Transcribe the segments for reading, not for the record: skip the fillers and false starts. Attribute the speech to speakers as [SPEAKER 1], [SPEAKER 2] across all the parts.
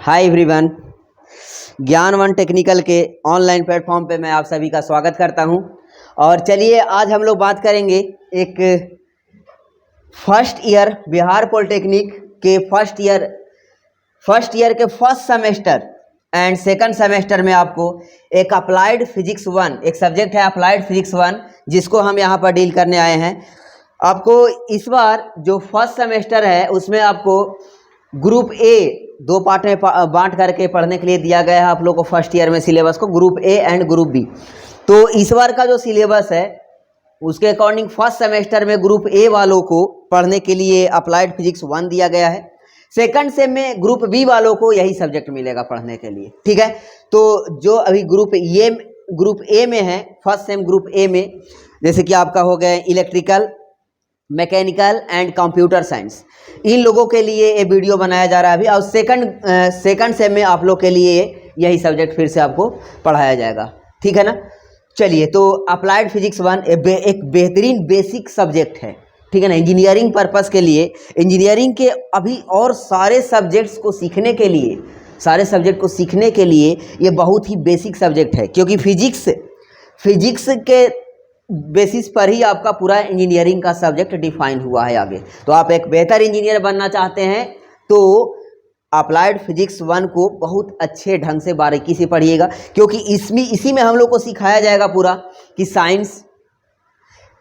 [SPEAKER 1] Hi everyone, ज्ञानवन technical के online platform पे मैं आप सभी का स्वागत करता हूं। और चलिए आज हम लोग बात करेंगे एक फर्स्ट ईयर बिहार पॉलिटेक्निक के फर्स्ट ईयर के first semester and second semester में आपको एक अप्लाइड फिजिक्स 1 एक सब्जेक्ट है अप्लाइड फिजिक्स 1, जिसको हम यहाँ पर डील करने आए हैं। आपको इस बार जो फर्स्ट सेमेस्टर है उसमें आपको ग्रुप ए 2 पार्ट में बांट करके पढ़ने के लिए दिया गया है आप लोग को फर्स्ट ईयर में सिलेबस को, group A and group B. तो इस बार का जो सिलेबस है उसके अकॉर्डिंग फर्स्ट सेमेस्टर में ग्रुप ए वालों को पढ़ने के लिए अप्लाइड फिजिक्स 1 दिया गया है। सेकंड सेम में ग्रुप बी वालों को यही सब्जेक्ट मिलेगा पढ़ने के लिए, ठीक है। तो जो अभी ग्रुप ए में है, फर्स्ट सेम ग्रुप ए में जैसे कि आपका हो गया electrical, mechanical and computer science, इन लोगों के लिए ये वीडियो बनाया जा रहा है अभी। और सेकंड सेम में आप लोग के लिए यही सब्जेक्ट फिर से आपको पढ़ाया जाएगा, ठीक है ना। चलिए, तो अप्लाइड फिजिक्स 1 एक बेहतरीन बेसिक सब्जेक्ट है, ठीक है ना। इंजीनियरिंग पर्पस के लिए, इंजीनियरिंग के अभी और सारे सब्जेक्ट को सीखने के लिए ये बहुत ही बेसिक सब्जेक्ट है, क्योंकि फिजिक्स के बेसिस पर ही आपका पूरा इंजीनियरिंग का सब्जेक्ट डिफाइन हुआ है आगे। तो आप एक बेहतर इंजीनियर बनना चाहते हैं तो अप्लाइड फिजिक्स 1 को बहुत अच्छे ढंग से बारीकी से पढ़िएगा, क्योंकि इसी में हम लोग को सिखाया जाएगा पूरा कि साइंस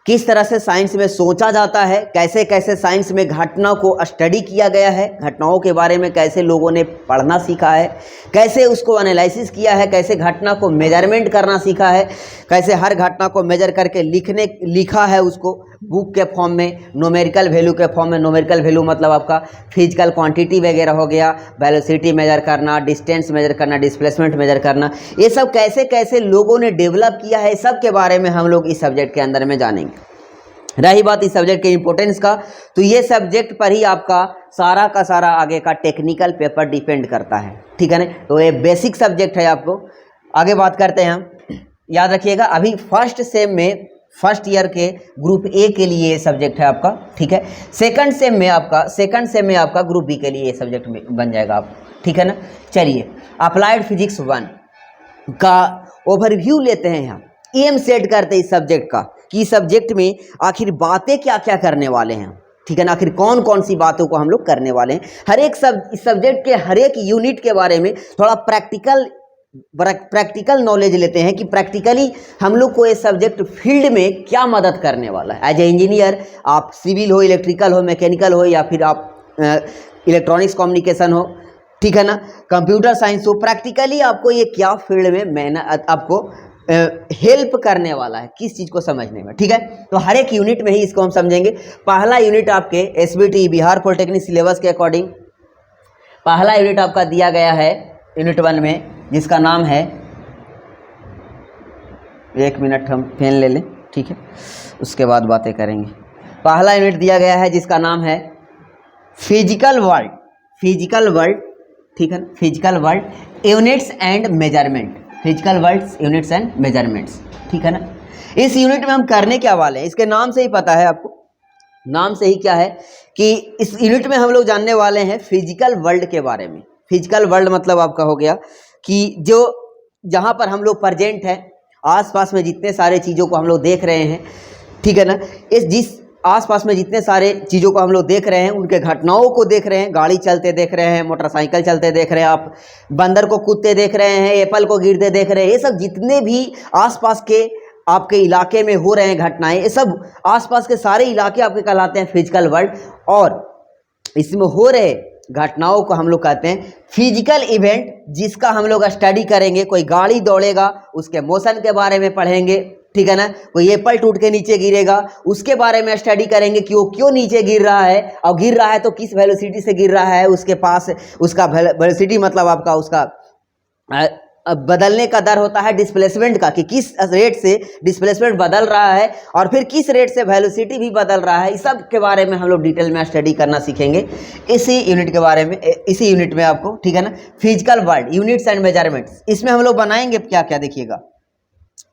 [SPEAKER 1] किस तरह से साइंस में सोचा जाता है, कैसे कैसे साइंस में घटना को स्टडी किया गया है, घटनाओं के बारे में कैसे लोगों ने पढ़ना सीखा है, कैसे उसको एनालिसिस किया है, कैसे घटना को मेजरमेंट करना सीखा है, कैसे हर घटना को मेजर करके लिखा है उसको बुक के फॉर्म में, न्यूमेरिकल वैल्यू के फॉर्म में। न्यूमेरिकल वैल्यू मतलब आपका फिजिकल क्वांटिटी वगैरह हो गया, वेलोसिटी मेजर करना, डिस्टेंस मेजर करना, डिस्प्लेसमेंट मेजर करना, ये सब कैसे कैसे लोगों ने डेवलप किया है, सब के बारे में हम लोग इस सब्जेक्ट के अंदर में जानेंगे। रही बात इस सब्जेक्ट के इंपॉर्टेंस का, तो ये सब्जेक्ट पर ही आपका सारा का सारा आगे का टेक्निकल पेपर डिपेंड करता है, ठीक है ना। तो ये बेसिक सब्जेक्ट है। आपको आगे बात करते हैं हम, याद रखिएगा अभी फर्स्ट सेम में फर्स्ट ईयर के ग्रुप ए के लिए ये सब्जेक्ट है आपका, ठीक है। सेकंड सेम में आपका ग्रुप बी के लिए ये सब्जेक्ट बन जाएगा आप, ठीक है ना। चलिए, अप्लाइड फिजिक्स 1 का ओवरव्यू लेते हैं। हम एम सेट करते हैं इस सब्जेक्ट का कि सब्जेक्ट में आखिर बातें क्या क्या करने वाले हैं, ठीक है ना। आखिर कौन कौन सी बातों को हम लोग करने वाले हैं, इस सब्जेक्ट के हर एक यूनिट के बारे में थोड़ा प्रैक्टिकल नॉलेज लेते हैं कि प्रैक्टिकली हम लोग को ये सब्जेक्ट फील्ड में क्या मदद करने वाला है। एज ए इंजीनियर, आप सिविल हो, इलेक्ट्रिकल हो, मैकेनिकल हो, या फिर आप इलेक्ट्रॉनिक्स कम्युनिकेशन हो, ठीक है ना, कंप्यूटर साइंस हो, प्रैक्टिकली आपको ये क्या फील्ड में आपको हेल्प करने वाला है, किस चीज़ को समझने में, ठीक है। तो हर एक यूनिट में ही इसको हम समझेंगे। पहला यूनिट आपके एसबीटी बिहार पॉलिटेक्निक सिलेबस के अकॉर्डिंग पहला यूनिट आपका दिया गया है यूनिट 1 में, जिसका नाम है, एक मिनट हम पेन ले लें, ठीक है, उसके बाद बातें करेंगे। पहला यूनिट दिया गया है जिसका नाम है फिजिकल वर्ल्ड, ठीक है ना, physical world units and measurement, physical world units and measurements, ठीक है ना। इस यूनिट में हम करने क्या वाले हैं, इसके नाम से ही पता है आपको, नाम से ही क्या है कि इस यूनिट में हम लोग जानने वाले हैं फिजिकल वर्ल्ड के बारे में। फिजिकल वर्ल्ड मतलब आपका हो गया कि जो जहाँ पर हम लोग प्रेजेंट हैं, आसपास में जितने सारे चीज़ों को हम लोग देख रहे हैं, ठीक है ना, जिस आसपास में जितने सारे चीज़ों को हम लोग देख रहे हैं, उनके घटनाओं को देख रहे हैं, गाड़ी चलते देख रहे हैं, मोटरसाइकिल चलते देख रहे हैं, आप बंदर को कूदते देख रहे हैं, एप्पल को गिरते देख रहे हैं, ये सब जितने भी आसपास के आपके इलाके में हो रहे हैं घटनाएं, ये सब आसपास के सारे इलाके आपके कहलाते हैं फिजिकल वर्ल्ड। और इसमें हो रहे घटनाओं को हम लोग कहते हैं फिजिकल इवेंट, जिसका हम लोग स्टडी करेंगे। कोई गाड़ी दौड़ेगा, उसके मोशन के बारे में पढ़ेंगे, ठीक है ना। कोई एप्पल टूट के नीचे गिरेगा, उसके बारे में स्टडी करेंगे कि वो क्यों नीचे गिर रहा है, और गिर रहा है तो किस वेलोसिटी से गिर रहा है, उसके पास उसका वेलोसिटी मतलब आपका उसका बदलने का दर होता है डिस्प्लेसमेंट का, कि किस रेट से डिस्प्लेसमेंट बदल रहा है और फिर किस रेट से वेलोसिटी भी बदल रहा है। इस सब के बारे में हम लोग डिटेल में स्टडी करना सीखेंगे इसी यूनिट के बारे में, इसी यूनिट में आपको, ठीक है ना। Physical world units and measurements, इसमें हम लोग बनाएंगे क्या क्या, देखिएगा।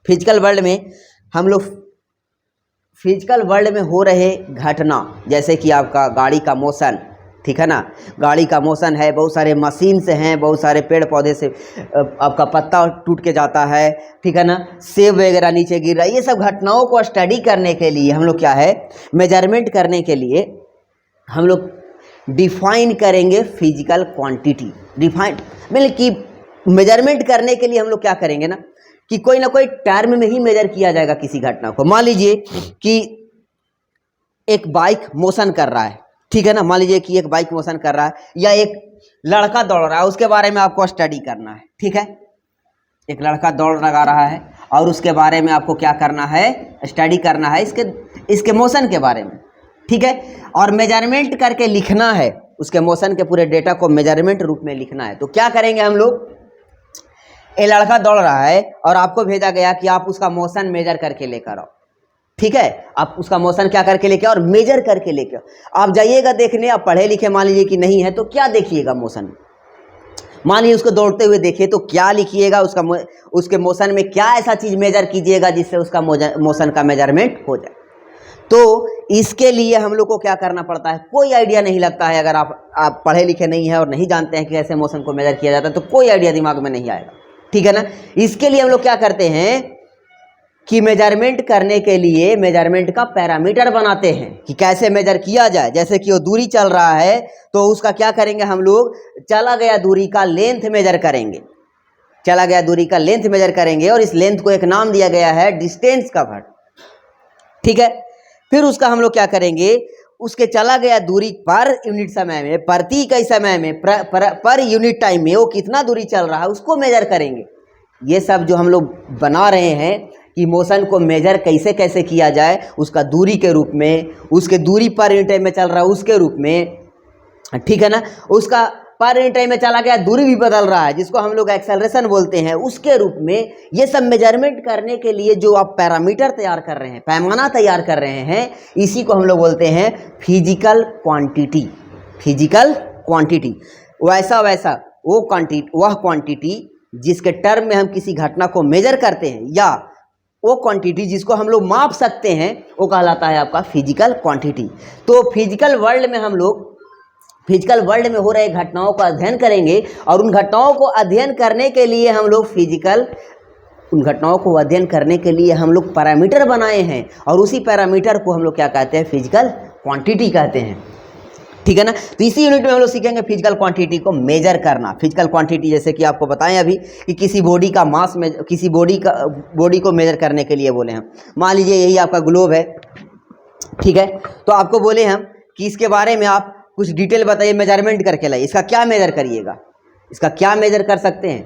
[SPEAKER 1] फिजिकल वर्ल्ड में हम लोग फिजिकल वर्ल्ड में हो रहे घटना, जैसे कि आपका गाड़ी का मोशन, ठीक है ना। गाड़ी का मोशन है, बहुत सारे मशीन से हैं, बहुत सारे पेड़ पौधे से आपका पत्ता टूट के जाता है, ठीक है ना, सेब वगैरह नीचे गिर रहा है। ये सब घटनाओं को स्टडी करने के लिए हम लोग क्या है, मेजरमेंट करने के लिए हम लोग डिफाइन करेंगे फिजिकल क्वांटिटी। डिफाइन मतलब कि मेजरमेंट करने के लिए हम लोग क्या करेंगे ना कि कोई ना कोई टर्म में ही मेजर किया जाएगा किसी घटना को। मान लीजिए कि एक बाइक मोशन कर रहा है, ठीक है ना, मान लीजिए कि एक बाइक मोशन कर रहा है या एक लड़का दौड़ रहा है, उसके बारे में आपको स्टडी करना है, ठीक है। एक लड़का दौड़ लगा रहा है और उसके बारे में आपको क्या करना है, स्टडी करना है इसके मोशन के बारे में, ठीक है। और मेजरमेंट करके लिखना है, उसके मोशन के पूरे डेटा को मेजरमेंट रूप में लिखना है। तो क्या करेंगे हम लोग, ये लड़का दौड़ रहा है और आपको भेजा गया कि आप उसका मोशन मेजर करके लेकर आओ, ठीक है। आप उसका मोशन क्या करके लेके आओ और मेजर करके लेके आओ। आप जाइएगा देखने, आप पढ़े लिखे मान लीजिए कि नहीं है तो क्या देखिएगा मोशन, मान लीजिए उसको दौड़ते हुए देखिए तो क्या लिखिएगा, उसके मोशन में क्या ऐसा चीज मेजर कीजिएगा जिससे उसका मोशन का मेजरमेंट हो जाए। तो इसके लिए हम लोग को क्या करना पड़ता है, कोई आइडिया नहीं लगता है। अगर आप पढ़े लिखे नहीं है और नहीं जानते हैं कि कैसे मोशन को मेजर किया जाता है तो कोई आइडिया दिमाग में नहीं आएगा, ठीक है ना। इसके लिए हम लोग क्या करते हैं कि मेजरमेंट करने के लिए मेजरमेंट का पैरामीटर बनाते हैं कि कैसे मेजर किया जाए। जैसे कि वो दूरी चल रहा है तो उसका क्या करेंगे हम लोग, चला गया दूरी का लेंथ मेजर करेंगे, चला गया दूरी का लेंथ मेजर करेंगे और इस लेंथ को एक नाम दिया गया है डिस्टेंस कवर्ड, ठीक है। फिर उसका हम लोग क्या करेंगे, उसके चला गया दूरी पर यूनिट समय में, प्रति इकाई समय में, पर यूनिट टाइम में वो कितना दूरी चल रहा है उसको मेजर करेंगे। ये सब जो हम लोग बना रहे हैं कि मोशन को मेजर कैसे कैसे किया जाए, उसका दूरी के रूप में, उसके दूरी पर यूनिट टाइम में चल रहा है उसके रूप में, ठीक है ना, उसका पर यूनिट टाइम में चला गया दूरी भी बदल रहा है जिसको हम लोग एक्सेलरेशन बोलते हैं उसके रूप में। ये सब मेजरमेंट करने के लिए जो आप पैरामीटर तैयार कर रहे हैं, पैमाना तैयार कर रहे हैं, इसी को हम लोग बोलते हैं फिजिकल क्वांटिटी। फिजिकल क्वांटिटी वैसा वह क्वांटिटी जिसके टर्म में हम किसी घटना को मेजर करते हैं या वो क्वांटिटी जिसको हम लोग माप सकते हैं वो कहलाता है आपका फिजिकल क्वांटिटी। तो फिजिकल वर्ल्ड में हो रहे घटनाओं का अध्ययन करेंगे और उन घटनाओं को अध्ययन करने के लिए हम लोग पैरामीटर बनाए हैं और उसी पैरामीटर को हम लोग क्या कहते हैं, फिजिकल क्वांटिटी कहते हैं, ठीक है ना। तो इसी यूनिट में हम लोग सीखेंगे फिजिकल क्वांटिटी को मेजर करना। फिजिकल क्वांटिटी जैसे कि आपको बताएं अभी कि किसी बॉडी का मास में, किसी बॉडी को मेजर करने के लिए बोले हम, मान लीजिए यही आपका ग्लोब है, ठीक है। तो आपको बोले हम कि इसके बारे में आप कुछ डिटेल बताइए, मेजरमेंट करके लाइए, इसका क्या मेजर करिएगा, इसका क्या मेजर कर सकते हैं,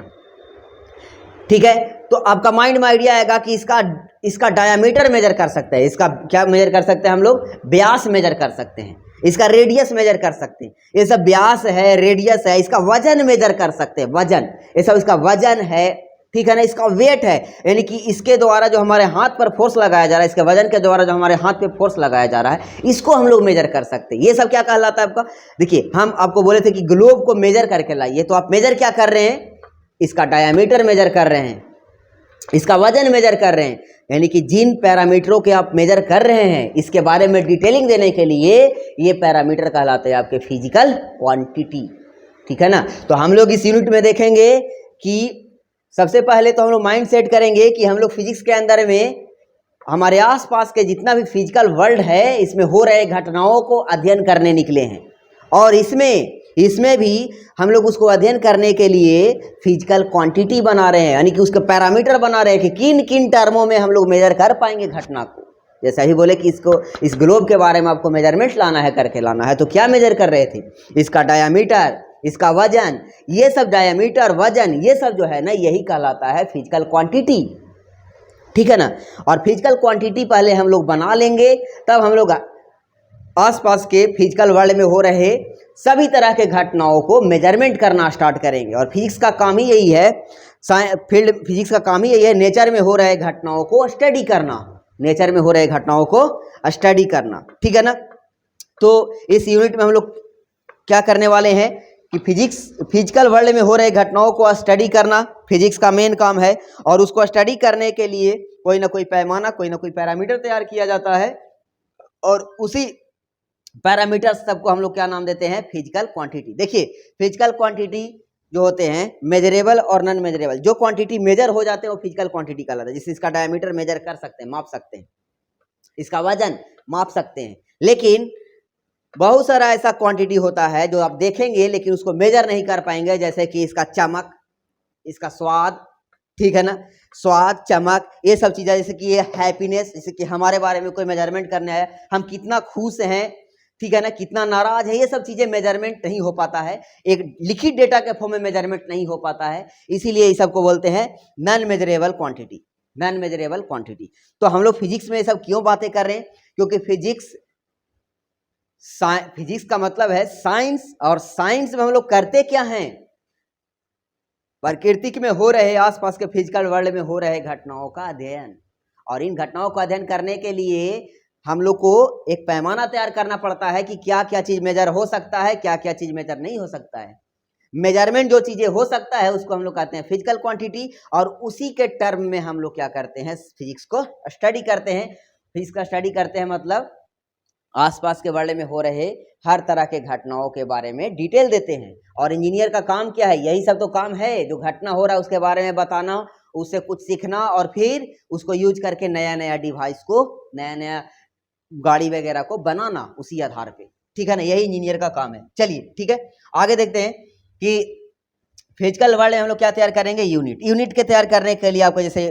[SPEAKER 1] ठीक है। तो आपका माइंड में आइडिया आएगा कि इसका डायामीटर मेजर कर सकते हैं, इसका क्या मेजर कर सकते हैं हम लोग, व्यास मेजर कर सकते हैं, इसका रेडियस मेजर कर सकते हैं, ये सब व्यास है, रेडियस है, इसका वजन मेजर कर सकते हैं, वजन, ये सब इसका वजन है, ठीक है ना। इसका वेट है, यानी कि इसके द्वारा जो हमारे हाथ पर फोर्स लगाया जा रहा है, इसके वजन के द्वारा जो हमारे हाथ पे फोर्स लगाया जा रहा है, इसको हम लोग मेजर कर सकते हैं। ये सब क्या कहलाता है आपका, देखिए हम आपको बोले थे कि ग्लोब को मेजर करके लाइए, तो आप मेजर क्या कर रहे हैं, इसका डायामीटर मेजर कर रहे हैं, इसका वजन मेजर कर रहे हैं, यानी कि जिन पैरामीटरों के आप मेजर कर रहे हैं इसके बारे में डिटेलिंग देने के लिए ये पैरामीटर कहलाते हैं आपके फिजिकल क्वांटिटी, ठीक है ना। तो हम लोग इस यूनिट में देखेंगे कि सबसे पहले तो हम लोग माइंड सेट करेंगे कि हम लोग फिजिक्स के अंदर में हमारे आसपास के जितना भी फिजिकल वर्ल्ड है इसमें हो रहे घटनाओं को अध्ययन करने निकले हैं और इसमें भी हम लोग उसको अध्ययन करने के लिए फिजिकल क्वांटिटी बना रहे हैं, यानी कि उसके पैरामीटर बना रहे हैं कि किन किन टर्मों में हम लोग मेजर कर पाएंगे घटना को। जैसे अभी बोले कि इस ग्लोब के बारे में आपको मेजरमेंट लाना है, करके लाना है, तो क्या मेजर कर रहे थे, इसका डायामीटर, इसका वजन, ये सब डायामीटर, वजन, ये सब जो है ना यही कहलाता है फिजिकल क्वांटिटी, ठीक है ना। और फिजिकल क्वांटिटी पहले हम लोग बना लेंगे, तब हम लोग आसपास के फिजिकल वर्ल्ड में हो रहे सभी तरह के घटनाओं को मेजरमेंट करना स्टार्ट करेंगे। और फिजिक्स का काम ही यही है, फिजिक्स का काम ही यही है, नेचर में हो रहे घटनाओं को स्टडी करना, नेचर में हो रहे घटनाओं को स्टडी करना, ठीक है ना। तो इस यूनिट में हम लोग क्या करने वाले हैं कि फिजिकल वर्ल्ड में हो रहे घटनाओं को स्टडी करना फिजिक्स का मेन काम है और उसको स्टडी करने के लिए कोई ना कोई पैमाना, कोई ना कोई पैरामीटर तैयार किया जाता है और पैरामीटर्स सबको हम लोग क्या नाम देते हैं, फिजिकल क्वांटिटी। देखिए फिजिकल क्वांटिटी जो होते हैं मेजरेबल और नॉन मेजरेबल, जो क्वांटिटी मेजर हो जाते हैं वो फिजिकल क्वांटिटी कहलाता है। जैसे इसका डायमीटर मेजर कर सकते हैं, माप सकते हैं, इसका वजन माप सकते हैं, लेकिन बहुत सारा ऐसा क्वांटिटी होता है जो आप देखेंगे लेकिन उसको मेजर नहीं कर पाएंगे, जैसे कि इसका चमक, इसका स्वाद, ठीक है ना, स्वाद, चमक, ये सब चीजें, जैसे कि ये हैप्पीनेस, जैसे कि हमारे बारे में कोई मेजरमेंट करने आया, हम कितना खुश हैं, ठीक है ना, कितना नाराज है, ये सब चीजें मेजरमेंट नहीं हो पाता है, एक लिखित डेटा के फॉर्म में मेजरमेंट नहीं हो पाता है, इसीलिए ये सबको बोलते हैं non measurable quantity, non measurable quantity. तो हम लोग फिजिक्स में ये सब क्यों बातें कर रहे हैं, क्योंकि फिजिक्स का मतलब है साइंस, और साइंस में हम लोग करते क्या हैं, प्रकृति में हो रहे आसपास के फिजिकल वर्ल्ड में हो रहे घटनाओं का अध्ययन। और इन घटनाओं का अध्ययन करने के लिए हम लोग को एक पैमाना तैयार करना पड़ता है कि क्या क्या चीज मेजर हो सकता है, क्या क्या चीज मेजर नहीं हो सकता है। मेजरमेंट जो चीजें हो सकता है उसको हम लोग कहते हैं फिजिकल क्वांटिटी, और उसी के टर्म में हम लोग क्या करते हैं, फिजिक्स को स्टडी करते हैं। फिजिक्स का स्टडी करते हैं मतलब आसपास के वर्ल्ड में हो रहे हर तरह के घटनाओं के बारे में डिटेल देते हैं। और इंजीनियर का काम क्या है, यही सब तो काम है, जो घटना हो रहा है उसके बारे में बताना, उससे कुछ सीखना और फिर उसको यूज करके नया नया डिवाइस को, नया नया गाड़ी वगैरह को बनाना उसी आधार पे, ठीक है ना, यही इंजीनियर का काम है। चलिए ठीक है, आगे देखते हैं कि फिजिकल वर्ल्ड में हम लोग क्या तैयार करेंगे, यूनिट के तैयार करने के लिए आपको जैसे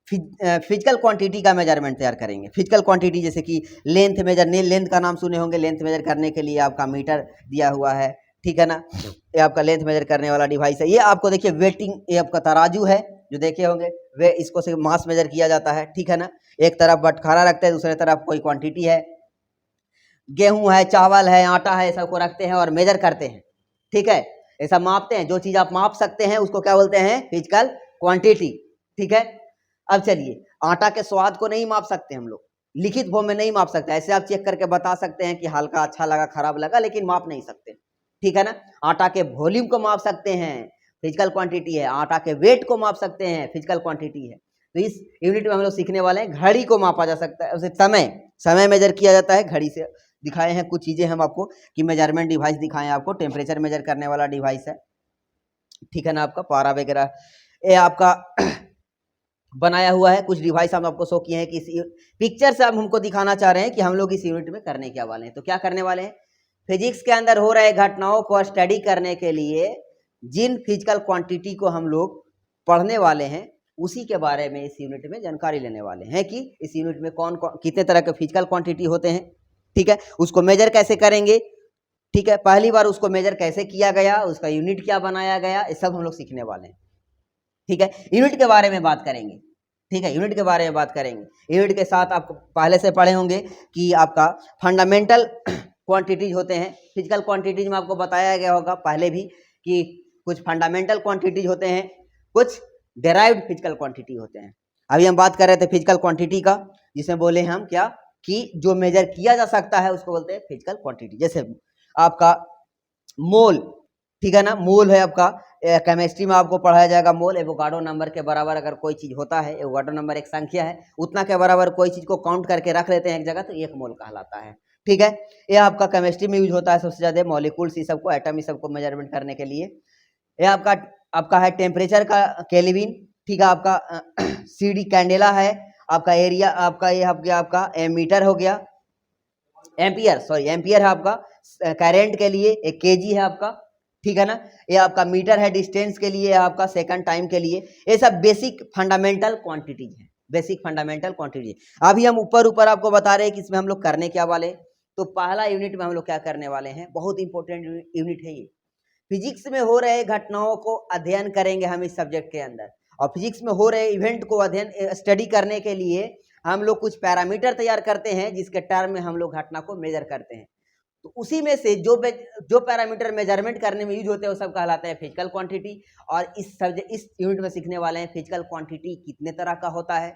[SPEAKER 1] फिजिकल क्वांटिटी का मेजरमेंट तैयार करेंगे। फिजिकल क्वांटिटी जैसे कि लेंथ मेजर, लेंथ का नाम सुने होंगे, लेंथ मेजर करने के लिए आपका मीटर दिया हुआ है, ठीक है ना, ये आपका लेंथ मेजर करने वाला डिवाइस है। ये आपको देखिए वेटिंग, ये आपका तराजू है जो देखे होंगे, वे इसको से मास मेजर किया जाता है, ठीक है ना, एक तरफ बटखारा रखते हैं, दूसरे तरफ कोई क्वांटिटी है, गेहूं है, चावल है, आटा है, सबको रखते हैं और मेजर करते हैं, ठीक है, ऐसा मापते हैं। जो चीज आप माप सकते हैं उसको क्या बोलते हैं, फिजिकल क्वांटिटी, ठीक है। अब चलिए, आटा के स्वाद को नहीं माप सकते हम लोग, लिखित फॉर्म में नहीं माप सकते, ऐसे आप चेक करके बता सकते हैं कि हल्का अच्छा लगा, खराब लगा, लेकिन माप नहीं सकते, ठीक है ना। आटा के वॉल्यूम को माप सकते हैं, फिजिकल क्वांटिटी है। आटा के वेट को माप सकते हैं, फिजिकल क्वांटिटी है। तो इस यूनिट में हम लोग सीखने वाले हैं, घड़ी को मापा जा सकता है, उसे समय मेजर किया जाता है घड़ी से। दिखाए हैं कुछ चीजें हम आपको कि मेजरमेंट डिवाइस दिखाए हैं आपको, टेम्परेचर मेजर करने वाला डिवाइस है, ठीक है ना, आपका पारा वगैरह ये आपका बनाया हुआ है। कुछ डिवाइस हम आपको शो किए हैं कि इस पिक्चर से आप हमको दिखाना चाह रहे हैं कि हम लोग इस यूनिट में करने क्या वाले हैं। तो क्या करने वाले हैं, फिजिक्स के अंदर हो रहे घटनाओं को स्टडी करने के लिए जिन फिजिकल क्वांटिटी को हम लोग पढ़ने वाले हैं उसी के बारे में इस यूनिट में जानकारी लेने वाले हैं कि इस यूनिट में कौन कौन कितने तरह के फिजिकल क्वांटिटी होते हैं, ठीक है, उसको मेजर कैसे करेंगे, ठीक है, पहली बार उसको मेजर कैसे किया गया, उसका यूनिट क्या बनाया गया, ये सब हम लोग सीखने वाले हैं, ठीक है। यूनिट के बारे में बात करेंगे, ठीक है, यूनिट के बारे में बात करेंगे। यूनिट के साथ आप पहले से पढ़े होंगे कि आपका फंडामेंटल क्वांटिटीज होते हैं। फिजिकल क्वांटिटीज में आपको बताया गया होगा पहले भी कि कुछ फंडामेंटल क्वांटिटीज होते हैं, कुछ डेराइव्ड फिजिकल क्वांटिटी होते हैं। अभी हम बात कर रहे थे फिजिकल क्वांटिटी का, जिसमें बोले हम क्या कि जो मेजर किया जा सकता है उसको बोलते हैं फिजिकल क्वांटिटी। जैसे आपका मोल, ठीक है ना, मोल है आपका, केमिस्ट्री में आपको पढ़ाया जाएगा मोल एवोगाड्रो नंबर के बराबर अगर कोई चीज होता है, एवोगाड्रो नंबर एक संख्या है, उतना के बराबर कोई चीज को काउंट करके रख लेते हैं एक जगह तो एक मोल कहलाता है, ठीक है। ये आपका केमिस्ट्री में यूज होता है सबसे ज्यादा, मॉलिक्यूल्स ये सबको, एटम ये सबको मेजरमेंट करने के लिए। ये आपका है टेम्परेचर का केल्विन, ठीक है, आपका सीडी कैंडेला है, आपका एरिया, आपका ये आपका मीटर हो गया, एम्पियर है आपका करंट के लिए, एक केजी है आपका, ठीक है ना, ये आपका मीटर है डिस्टेंस के लिए, आपका सेकंड टाइम के लिए। ये सब बेसिक फंडामेंटल क्वांटिटीज है, बेसिक फंडामेंटल क्वांटिटी। अभी हम ऊपर आपको बता रहे हैं कि इसमें हम लोग करने क्या वाले। तो पहला यूनिट में हम लोग क्या करने वाले हैं, बहुत इंपॉर्टेंट यूनिट है ये, फिजिक्स में हो रहे घटनाओं को अध्ययन करेंगे हम इस सब्जेक्ट के अंदर। और फिजिक्स में हो रहे इवेंट को अध्ययन स्टडी करने के लिए हम लोग कुछ पैरामीटर तैयार करते हैं, जिसके टर्म में हम लोग घटना को मेजर करते हैं। तो उसी में से जो पैरामीटर मेजरमेंट करने में यूज होते हैं वो सब कहलाते हैं फिजिकल क्वांटिटी। और इस यूनिट में सीखने वाले हैं फिजिकल क्वांटिटी कितने तरह का होता है,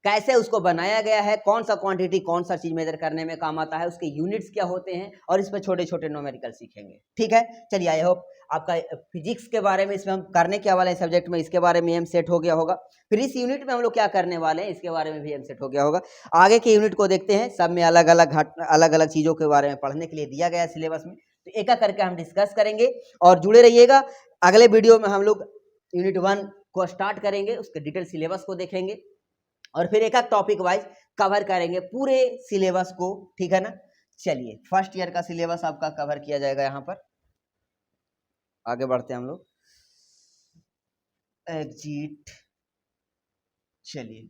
[SPEAKER 1] कैसे उसको बनाया गया है, कौन सा क्वांटिटी कौन सा चीज मेजर करने में काम आता है, उसके यूनिट्स क्या होते हैं, और इस पर छोटे छोटे न्यूमेरिकल सीखेंगे। ठीक है, चलिए आई होप आपका फिजिक्स के बारे में इसमें हम करने क्या वाले हैं सब्जेक्ट में, इसके बारे में हम सेट हो गया होगा। फिर इस यूनिट में हम लोग क्या करने वाले हैं इसके बारे में भी हम सेट हो गया होगा। आगे के यूनिट को देखते हैं, सब में अलग अलग चीजों के बारे में पढ़ने के लिए दिया गया है सिलेबस में, तो एक एक करके हम डिस्कस करेंगे और जुड़े रहिएगा। अगले वीडियो में हम लोग यूनिट 1 को स्टार्ट करेंगे, उसके डिटेल सिलेबस को देखेंगे और फिर एक एक टॉपिक वाइज कवर करेंगे पूरे सिलेबस को। ठीक है ना, चलिए फर्स्ट ईयर का सिलेबस आपका कवर किया जाएगा। यहाँ पर आगे बढ़ते हैं हम लोग। एग्जिट, चलिए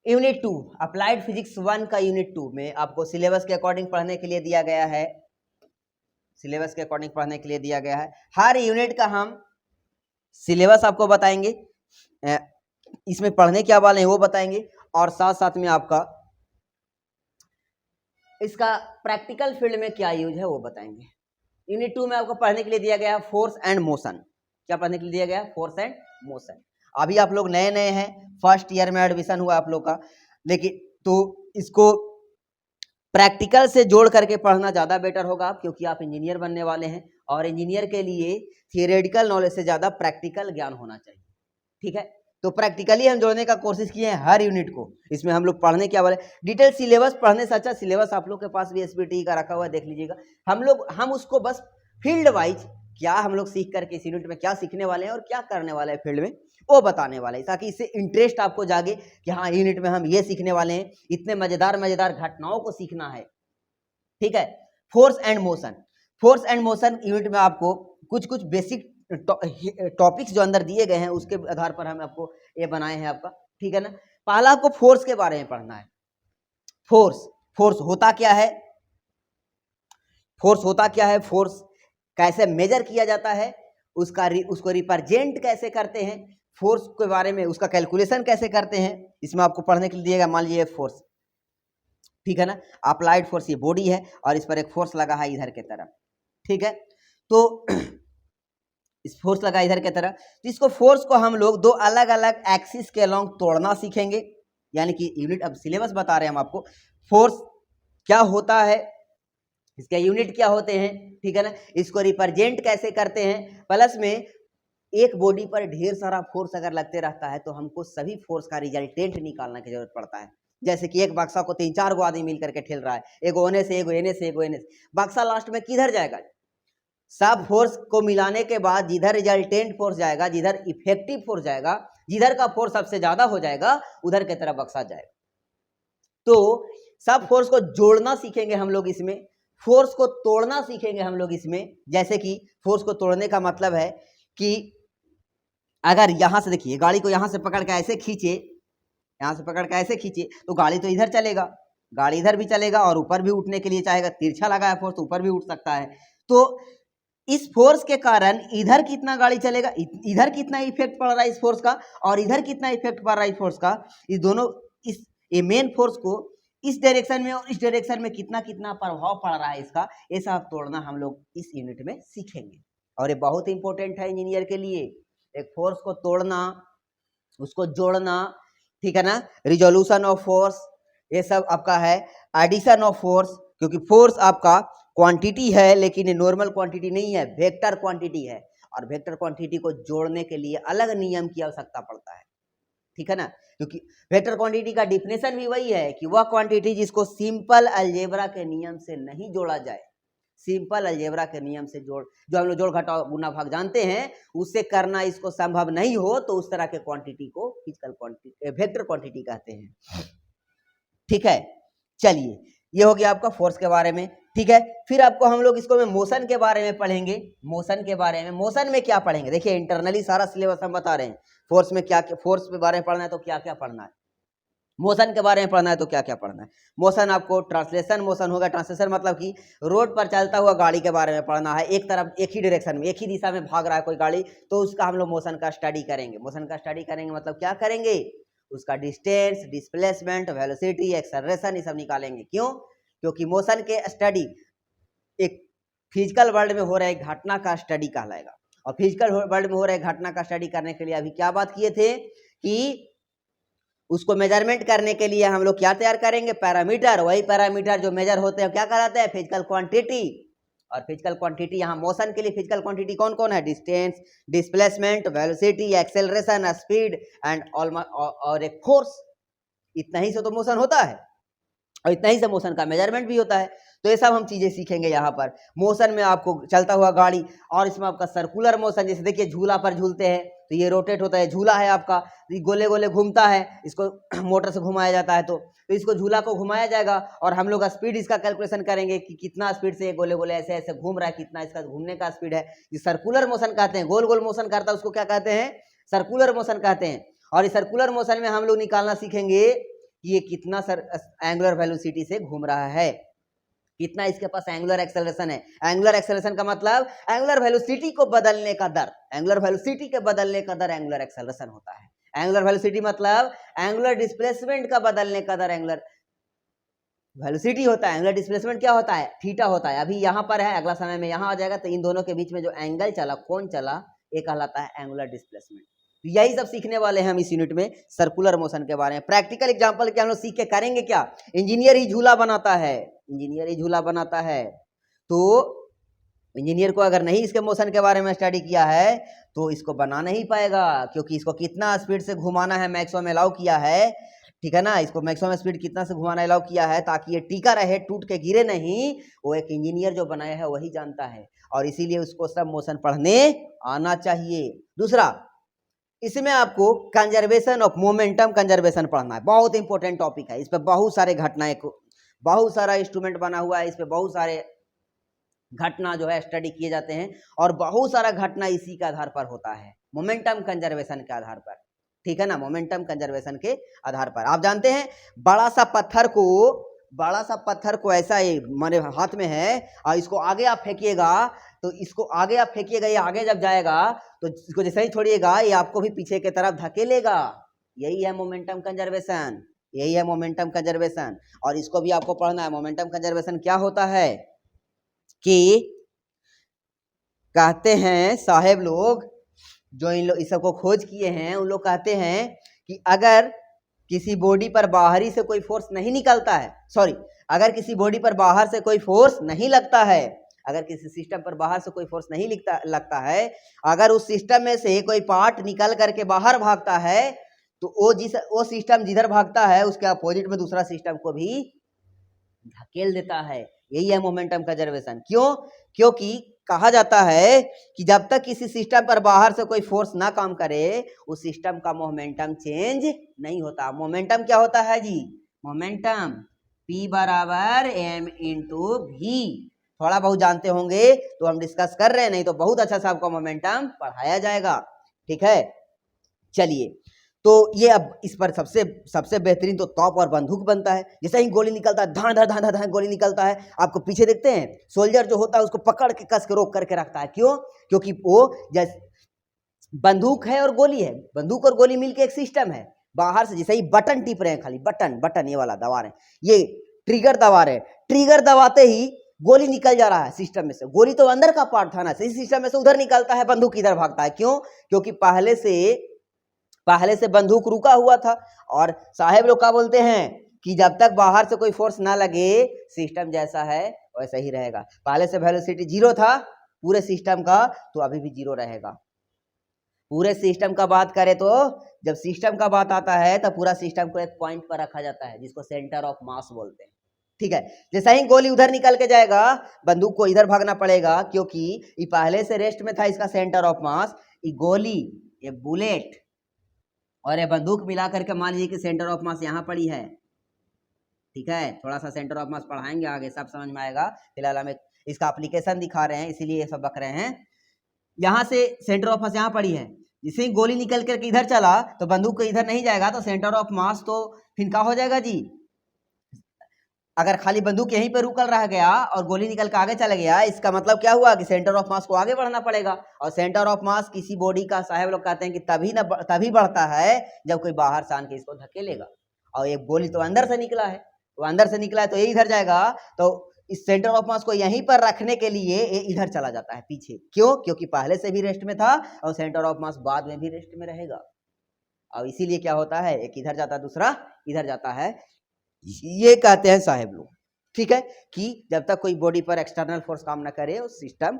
[SPEAKER 1] यूनिट 2 अप्लाइड फिजिक्स 1 का यूनिट 2 में आपको सिलेबस के अकॉर्डिंग पढ़ने के लिए दिया गया है। सिलेबस के अकॉर्डिंग पढ़ने के लिए दिया गया है। हर यूनिट का हम सिलेबस आपको बताएंगे, इसमें पढ़ने क्या वाले हैं वो बताएंगे, और साथ साथ में आपका इसका प्रैक्टिकल फील्ड में क्या यूज है वो बताएंगे। यूनिट 2 में आपको पढ़ने के लिए दिया गया है फोर्स एंड मोशन। क्या पढ़ने के लिए दिया गया है? Force and motion. अभी आप लोग नए नए हैं, फर्स्ट ईयर में एडमिशन हुआ आप लोग का, लेकिन तो इसको प्रैक्टिकल से जोड़ करके पढ़ना ज़्यादा बेटर होगा, क्योंकि आप इंजीनियर बनने वाले हैं और इंजीनियर के लिए थियोरेटिकल नॉलेज से ज़्यादा प्रैक्टिकल ज्ञान होना चाहिए। ठीक है, तो प्रैक्टिकली हम जोड़ने का कोशिश किए हैं हर यूनिट को। इसमें हम लोग पढ़ने क्या वाले, डिटेल सिलेबस पढ़ने से अच्छा सिलेबस आप लोग के पास भी एसबीटी का रखा हुआ है, देख लीजिएगा। हम उसको बस फील्ड वाइज क्या हम लोग सीख करके इस यूनिट में क्या सीखने वाले हैं और क्या करने वाले हैं फील्ड में वो बताने वाले हैं, ताकि इससे इंटरेस्ट आपको जागे कि हाँ यूनिट में हम ये सीखने वाले हैं, इतने मजेदार मजेदार घटनाओं को सीखना है। ठीक है, force and motion. Force and motion unit में आपको कुछ कुछ बेसिक टॉपिक्स जो अंदर दिए गए हैं उसके आधार पर हम आपको ये बनाए हैं आपका। ठीक है ना, पहला आपको फोर्स के बारे में पढ़ना है। फोर्स होता क्या है, फोर्स होता क्या है, फोर्स कैसे मेजर किया जाता है, उसको रिप्रेजेंट कैसे करते हैं, फोर्स के बारे में उसका कैलकुलेशन कैसे करते हैं, इसमें आपको पढ़ने के लिए दिएगा। मान लीजिए फोर्स, ठीक है ना, अप्लाइड फोर्स ये बॉडी है और इस पर एक फोर्स लगा है इधर के तरफ। ठीक है, तो इस फोर्स लगा इधर की तरह, तो इसको फोर्स को हम लोग दो अलग अलग एक्सिस के अलोंग तोड़ना सीखेंगे। यानी कि यूनिट, अब सिलेबस बता रहे हैं हम आपको, फोर्स क्या होता है, इसके यूनिट क्या होते हैं, ठीक है ना, इसको रिप्रेजेंट कैसे करते हैं, प्लस में एक बॉडी पर ढेर सारा फोर्स अगर लगते रहता है तो हमको सभी फोर्स का रिजल्टेंट निकालने की जरूरत पड़ता है। जैसे कि एक बक्सा को 3-4 गो आदमी मिल करके ठेल रहा है, एगो होने से एगो एने से एगो एने से, बक्सा लास्ट में किधर जाएगा? सब फोर्स को मिलाने के बाद जिधर रिजल्टेंट फोर्स जाएगा, जिधर इफेक्टिव फोर्स जाएगा, जिधर का फोर्स सबसे ज्यादा हो जाएगा उधर की तरफ बक्सा जाएगा। तो सब फोर्स को जोड़ना सीखेंगे हम लोग इसमें, फोर्स को तोड़ना सीखेंगे हम लोग इसमें। जैसे कि फोर्स को तोड़ने का मतलब है कि अगर यहां से देखिए, गाड़ी को यहां से पकड़ के ऐसे खींचे, यहां से पकड़ के ऐसे खींचे तो गाड़ी तो इधर चलेगा, गाड़ी इधर भी चलेगा और ऊपर भी उठने के लिए चाहेगा, तिरछा लगा है फोर्स तो ऊपर भी उठ सकता है। तो इस फोर्स के कारण इधर कितना गाड़ी चलेगा, इधर कितना इफेक्ट पड़ रहा है इस फोर्स का, और इधर कितना इफेक्ट पड़ रहा है इस फोर्स का, इस दोनों ये मेन फोर्स को इस डायरेक्शन में और इस डायरेक्शन में कितना कितना प्रभाव पड़ रहा है इसका, ये सब तोड़ना हम लोग इस यूनिट में सीखेंगे। और ये बहुत इंपॉर्टेंट है इंजीनियर के लिए, एक फोर्स को तोड़ना, उसको जोड़ना, ठीक है ना, रिजोल्यूशन ऑफ फोर्स, ये सब आपका है। एडिशन ऑफ फोर्स, क्योंकि फोर्स आपका क्वांटिटी है लेकिन ये नॉर्मल क्वांटिटी नहीं है, वेक्टर क्वांटिटी है, और वेक्टर क्वांटिटी को जोड़ने के लिए अलग नियम की आवश्यकता पड़ता है। ठीक है ना, क्योंकि वेक्टर क्वांटिटी का डिफिनेशन भी वही है कि वह क्वांटिटी जिसको सिंपल अलजेब्रा के नियम से नहीं जोड़ा जाए, सिंपल अलजेब्रा के नियम से जो हम लोग जोड़ घटाव गुना भाग जानते हैं उससे करना इसको संभव नहीं हो, तो उस तरह के क्वांटिटी को फिजिकल क्वांटिटी, वेक्टर क्वांटिटी कहते हैं। ठीक है, चलिए ये हो गया आपका फोर्स के बारे में। ठीक है, फिर आपको हम लोग इसको में मोशन के बारे में पढ़ेंगे। मोशन के बारे में, मोशन में क्या पढ़ेंगे, देखिए इंटरनली सारा सिलेबस हम बता रहे हैं। फोर्स में क्या, फोर्स के बारे में पढ़ना है तो क्या क्या पढ़ना है, मोशन के बारे में पढ़ना है तो क्या क्या पढ़ना है। मोशन आपको ट्रांसलेशन मोशन होगा, ट्रांसलेशन मतलब कि रोड पर चलता हुआ गाड़ी के बारे में पढ़ना है, एक तरफ एक ही डायरेक्शन में एक ही दिशा में भाग रहा है कोई गाड़ी, तो उसका हम लोग मोशन का स्टडी करेंगे। मोशन का स्टडी करेंगे मतलब क्या करेंगे, उसका डिस्टेंस, डिस्प्लेसमेंट, वेलोसिटी, एक्सेलरेशन, ये सब निकालेंगे। क्यों? क्योंकि मोशन के स्टडी एक फिजिकल वर्ल्ड में हो रहे घटना का स्टडी कहलाएगा, और फिजिकल वर्ल्ड में हो रहे घटना का स्टडी करने के लिए अभी क्या बात किए थे कि उसको मेजरमेंट करने के लिए हम लोग क्या तैयार करेंगे, पैरामीटर। वही पैरामीटर जो मेजर होते हैं क्या कहलाते हैं, फिजिकल क्वांटिटी। और फिजिकल क्वांटिटी यहाँ मोशन के लिए फिजिकल क्वांटिटी कौन कौन है, distance, displacement, velocity, acceleration, speed and और एक फोर्स। इतना ही से तो मोशन होता है और इतना ही से मोशन का मेजरमेंट भी होता है। तो ये सब हम चीजें सीखेंगे यहाँ पर। मोशन में आपको चलता हुआ गाड़ी, और इसमें आपका सर्कुलर मोशन, जैसे देखिए झूला पर झूलते हैं तो ये रोटेट होता है, झूला है आपका, ये गोले गोले घूमता है, इसको मोटर से घुमाया जाता है। तो इसको झूला को घुमाया जाएगा और हम लोग स्पीड इसका कैलकुलेशन करेंगे कि कितना स्पीड से ये गोले गोले ऐसे ऐसे घूम रहा है, कितना इसका घूमने का स्पीड है। ये सर्कुलर मोशन कहते हैं, गोल गोल मोशन करता है उसको क्या कहते हैं, सर्कुलर मोशन कहते हैं। और इस सर्कुलर मोशन में हम लोग निकालना सीखेंगे कि ये कितना एंगुलर वेलोसिटी से घूम रहा है, कितना इसके पास एंगुलर एक्सेलरेशन है। एंगुलर एक्सेलरेशन का मतलब एंगुलर वेलोसिटी को बदलने का दर, एंगुलर वेलोसिटी के बदलने का दर एंगुलर एक्सेलरेशन होता है। एंगुलर वेलोसिटी मतलब एंगुलर डिस्प्लेसमेंट का बदलने का दर एंगुलर वेलोसिटी होता है। एंगुलर डिस्प्लेसमेंट क्या होता है, थीटा होता है। अभी यहाँ पर है, अगला समय में यहाँ आ जाएगा, तो इन दोनों के बीच में जो एंगल चला, कोण चला, ये कहलाता है एंगुलर डिस्प्लेसमेंट। तो यही सब सीखने वाले हैं हम इस यूनिट में, सर्कुलर मोशन के बारे में। प्रैक्टिकल एग्जांपल क्या हम लोग सीख के करेंगे क्या, इंजीनियर ही झूला बनाता है, इंजीनियर ही झूला बनाता है। तो इंजीनियर को अगर नहीं इसके मोशन के बारे में स्टडी किया है तो इसको बना नहीं पाएगा, क्योंकि इसको कितना स्पीड से घुमाना है मैक्सिमम अलाउ किया है, ठीक है ना। इसको मैक्सिमम स्पीड कितना से घुमाना अलाउ किया है ताकि ये टिका रहे, टूट के गिरे नहीं, वो एक इंजीनियर जो बनाया है वही जानता है, और इसीलिए उसको सब मोशन पढ़ने आना चाहिए। दूसरा, इसमें आपको कंजर्वेशन ऑफ मोमेंटम कंजर्वेशन पढ़ना है, बहुत इंपॉर्टेंट टॉपिक है। इस पर बहुत सारे घटनाएं, बहुत सारा इंस्ट्रूमेंट बना हुआ है, इस पर बहुत सारे घटना जो है स्टडी किए जाते हैं, और बहुत सारा घटना इसी के आधार पर होता है, मोमेंटम कंजर्वेशन के आधार पर, ठीक है ना। मोमेंटम कंजर्वेशन के आधार पर आप जानते हैं, बड़ा सा पत्थर को ऐसा मेरे हाथ में है और इसको आगे आप फेंकिएगा, तो इसको आगे आप फेंकिएगा, ये आगे जब जाएगा तो इसको जैसे ही छोड़िएगा ये आपको भी पीछे की तरफ धकेलेगा। यही है मोमेंटम कंजर्वेशन, यही है मोमेंटम कंजर्वेशन। और इसको भी आपको पढ़ना है। मोमेंटम कंजर्वेशन क्या होता है कि कहते हैं साहेब लोग जो इस सबको खोज किए हैं, उन लोग कहते हैं कि अगर किसी बॉडी पर बाहरी से कोई फोर्स नहीं निकलता है, अगर किसी बॉडी पर बाहर से कोई फोर्स नहीं लगता है, अगर किसी सिस्टम पर बाहर से कोई फोर्स नहीं लगता है, अगर उस सिस्टम में से कोई पार्ट निकल करके बाहर भागता है, तो वो सिस्टम जिधर भागता है उसके अपोजिट में दूसरा सिस्टम को भी धकेल देता है। यही है मोमेंटम कंजर्वेशन। क्यों? क्योंकि कहा जाता है कि जब तक किसी सिस्टम पर बाहर से कोई फोर्स ना काम करे, उस सिस्टम का मोमेंटम चेंज नहीं होता। मोमेंटम क्या होता है जी, मोमेंटम P बराबर m इंटू वी। थोड़ा बहुत जानते होंगे तो हम डिस्कस कर रहे हैं, नहीं तो बहुत अच्छा से आपको मोमेंटम पढ़ाया जाएगा, ठीक है। चलिए, तो ये अब इस पर सबसे बेहतरीन तो तोप और बंदूक बनता है। जैसे ही गोली निकलता है, धां धां धां धां धां गोली निकलता है, आपको पीछे देखते हैं सोल्जर जो होता है उसको पकड़ के कस के रोक करके रखता है। क्यों? क्योंकि वो जैसे बंदूक है और गोली है, बंदूक और गोली मिलके एक सिस्टम है। बाहर से जैसे ही बटन टिप रहे हैं, खाली बटन ये वाला दबा रहे हैं, ये ट्रिगर दबा रहे हैं, ट्रिगर दबाते ही गोली निकल जा रहा है सिस्टम में से। गोली तो अंदर का पार्ट था ना, इस सिस्टम में से उधर निकलता है, बंदूक इधर भागता है। क्यों? क्योंकि पहले से बंदूक रुका हुआ था। और साहेब लोग क्या बोलते हैं कि जब तक बाहर से कोई फोर्स ना लगे, सिस्टम जैसा है वैसा ही रहेगा। पहले से वेलोसिटी 0 था पूरे सिस्टम का, तो अभी भी 0 रहेगा। पूरे सिस्टम का बात करें तो जब सिस्टम का बात आता है तो पूरा सिस्टम को एक पॉइंट पर रखा जाता है जिसको सेंटर ऑफ मास बोलते हैं, ठीक है। जैसा ही गोली उधर निकल के जाएगा, बंदूक को इधर भागना पड़ेगा, क्योंकि ये पहले से रेस्ट में था इसका सेंटर ऑफ मास। ये गोली, ये बुलेट और ये बंदूक मिला करके मान लीजिए कि सेंटर ऑफ मास यहाँ पड़ी है, ठीक है। थोड़ा सा सेंटर ऑफ मास पढ़ाएंगे आगे, सब समझ में आएगा। फिलहाल हमें इसका एप्लीकेशन दिखा रहे हैं, इसीलिए ये सब बक रहे हैं। यहाँ से सेंटर ऑफ मास यहाँ पड़ी है, जिसे ही गोली निकल करके इधर चला तो बंदूक को इधर नहीं जाएगा, तो सेंटर ऑफ मास तो फिर क्या हो जाएगा जी। अगर खाली बंदूक यहीं पर रुकल रह गया और गोली निकल के आगे चला गया, इसका मतलब क्या हुआ कि सेंटर ऑफ मास को आगे बढ़ना पड़ेगा। और सेंटर ऑफ मास किसी बॉडी का, साहब लोग कहते हैं कि तभी बढ़ता है जब कोई बाहर से आन के इसको धकेलेगा। और एक गोली तो अंदर से निकला है, वो अंदर से निकला है तो ये इधर जाएगा, तो इस सेंटर ऑफ मास को यहीं पर रखने के लिए ये इधर चला जाता है पीछे। क्यों? क्योंकि पहले से भी रेस्ट में था और सेंटर ऑफ मास बाद में भी रेस्ट में रहेगा। और इसीलिए क्या होता है, एक इधर जाता है दूसरा इधर जाता है, ये कहते हैं साहेब लोग, ठीक है, कि जब तक कोई बॉडी पर एक्सटर्नल फोर्स काम ना करे उस सिस्टम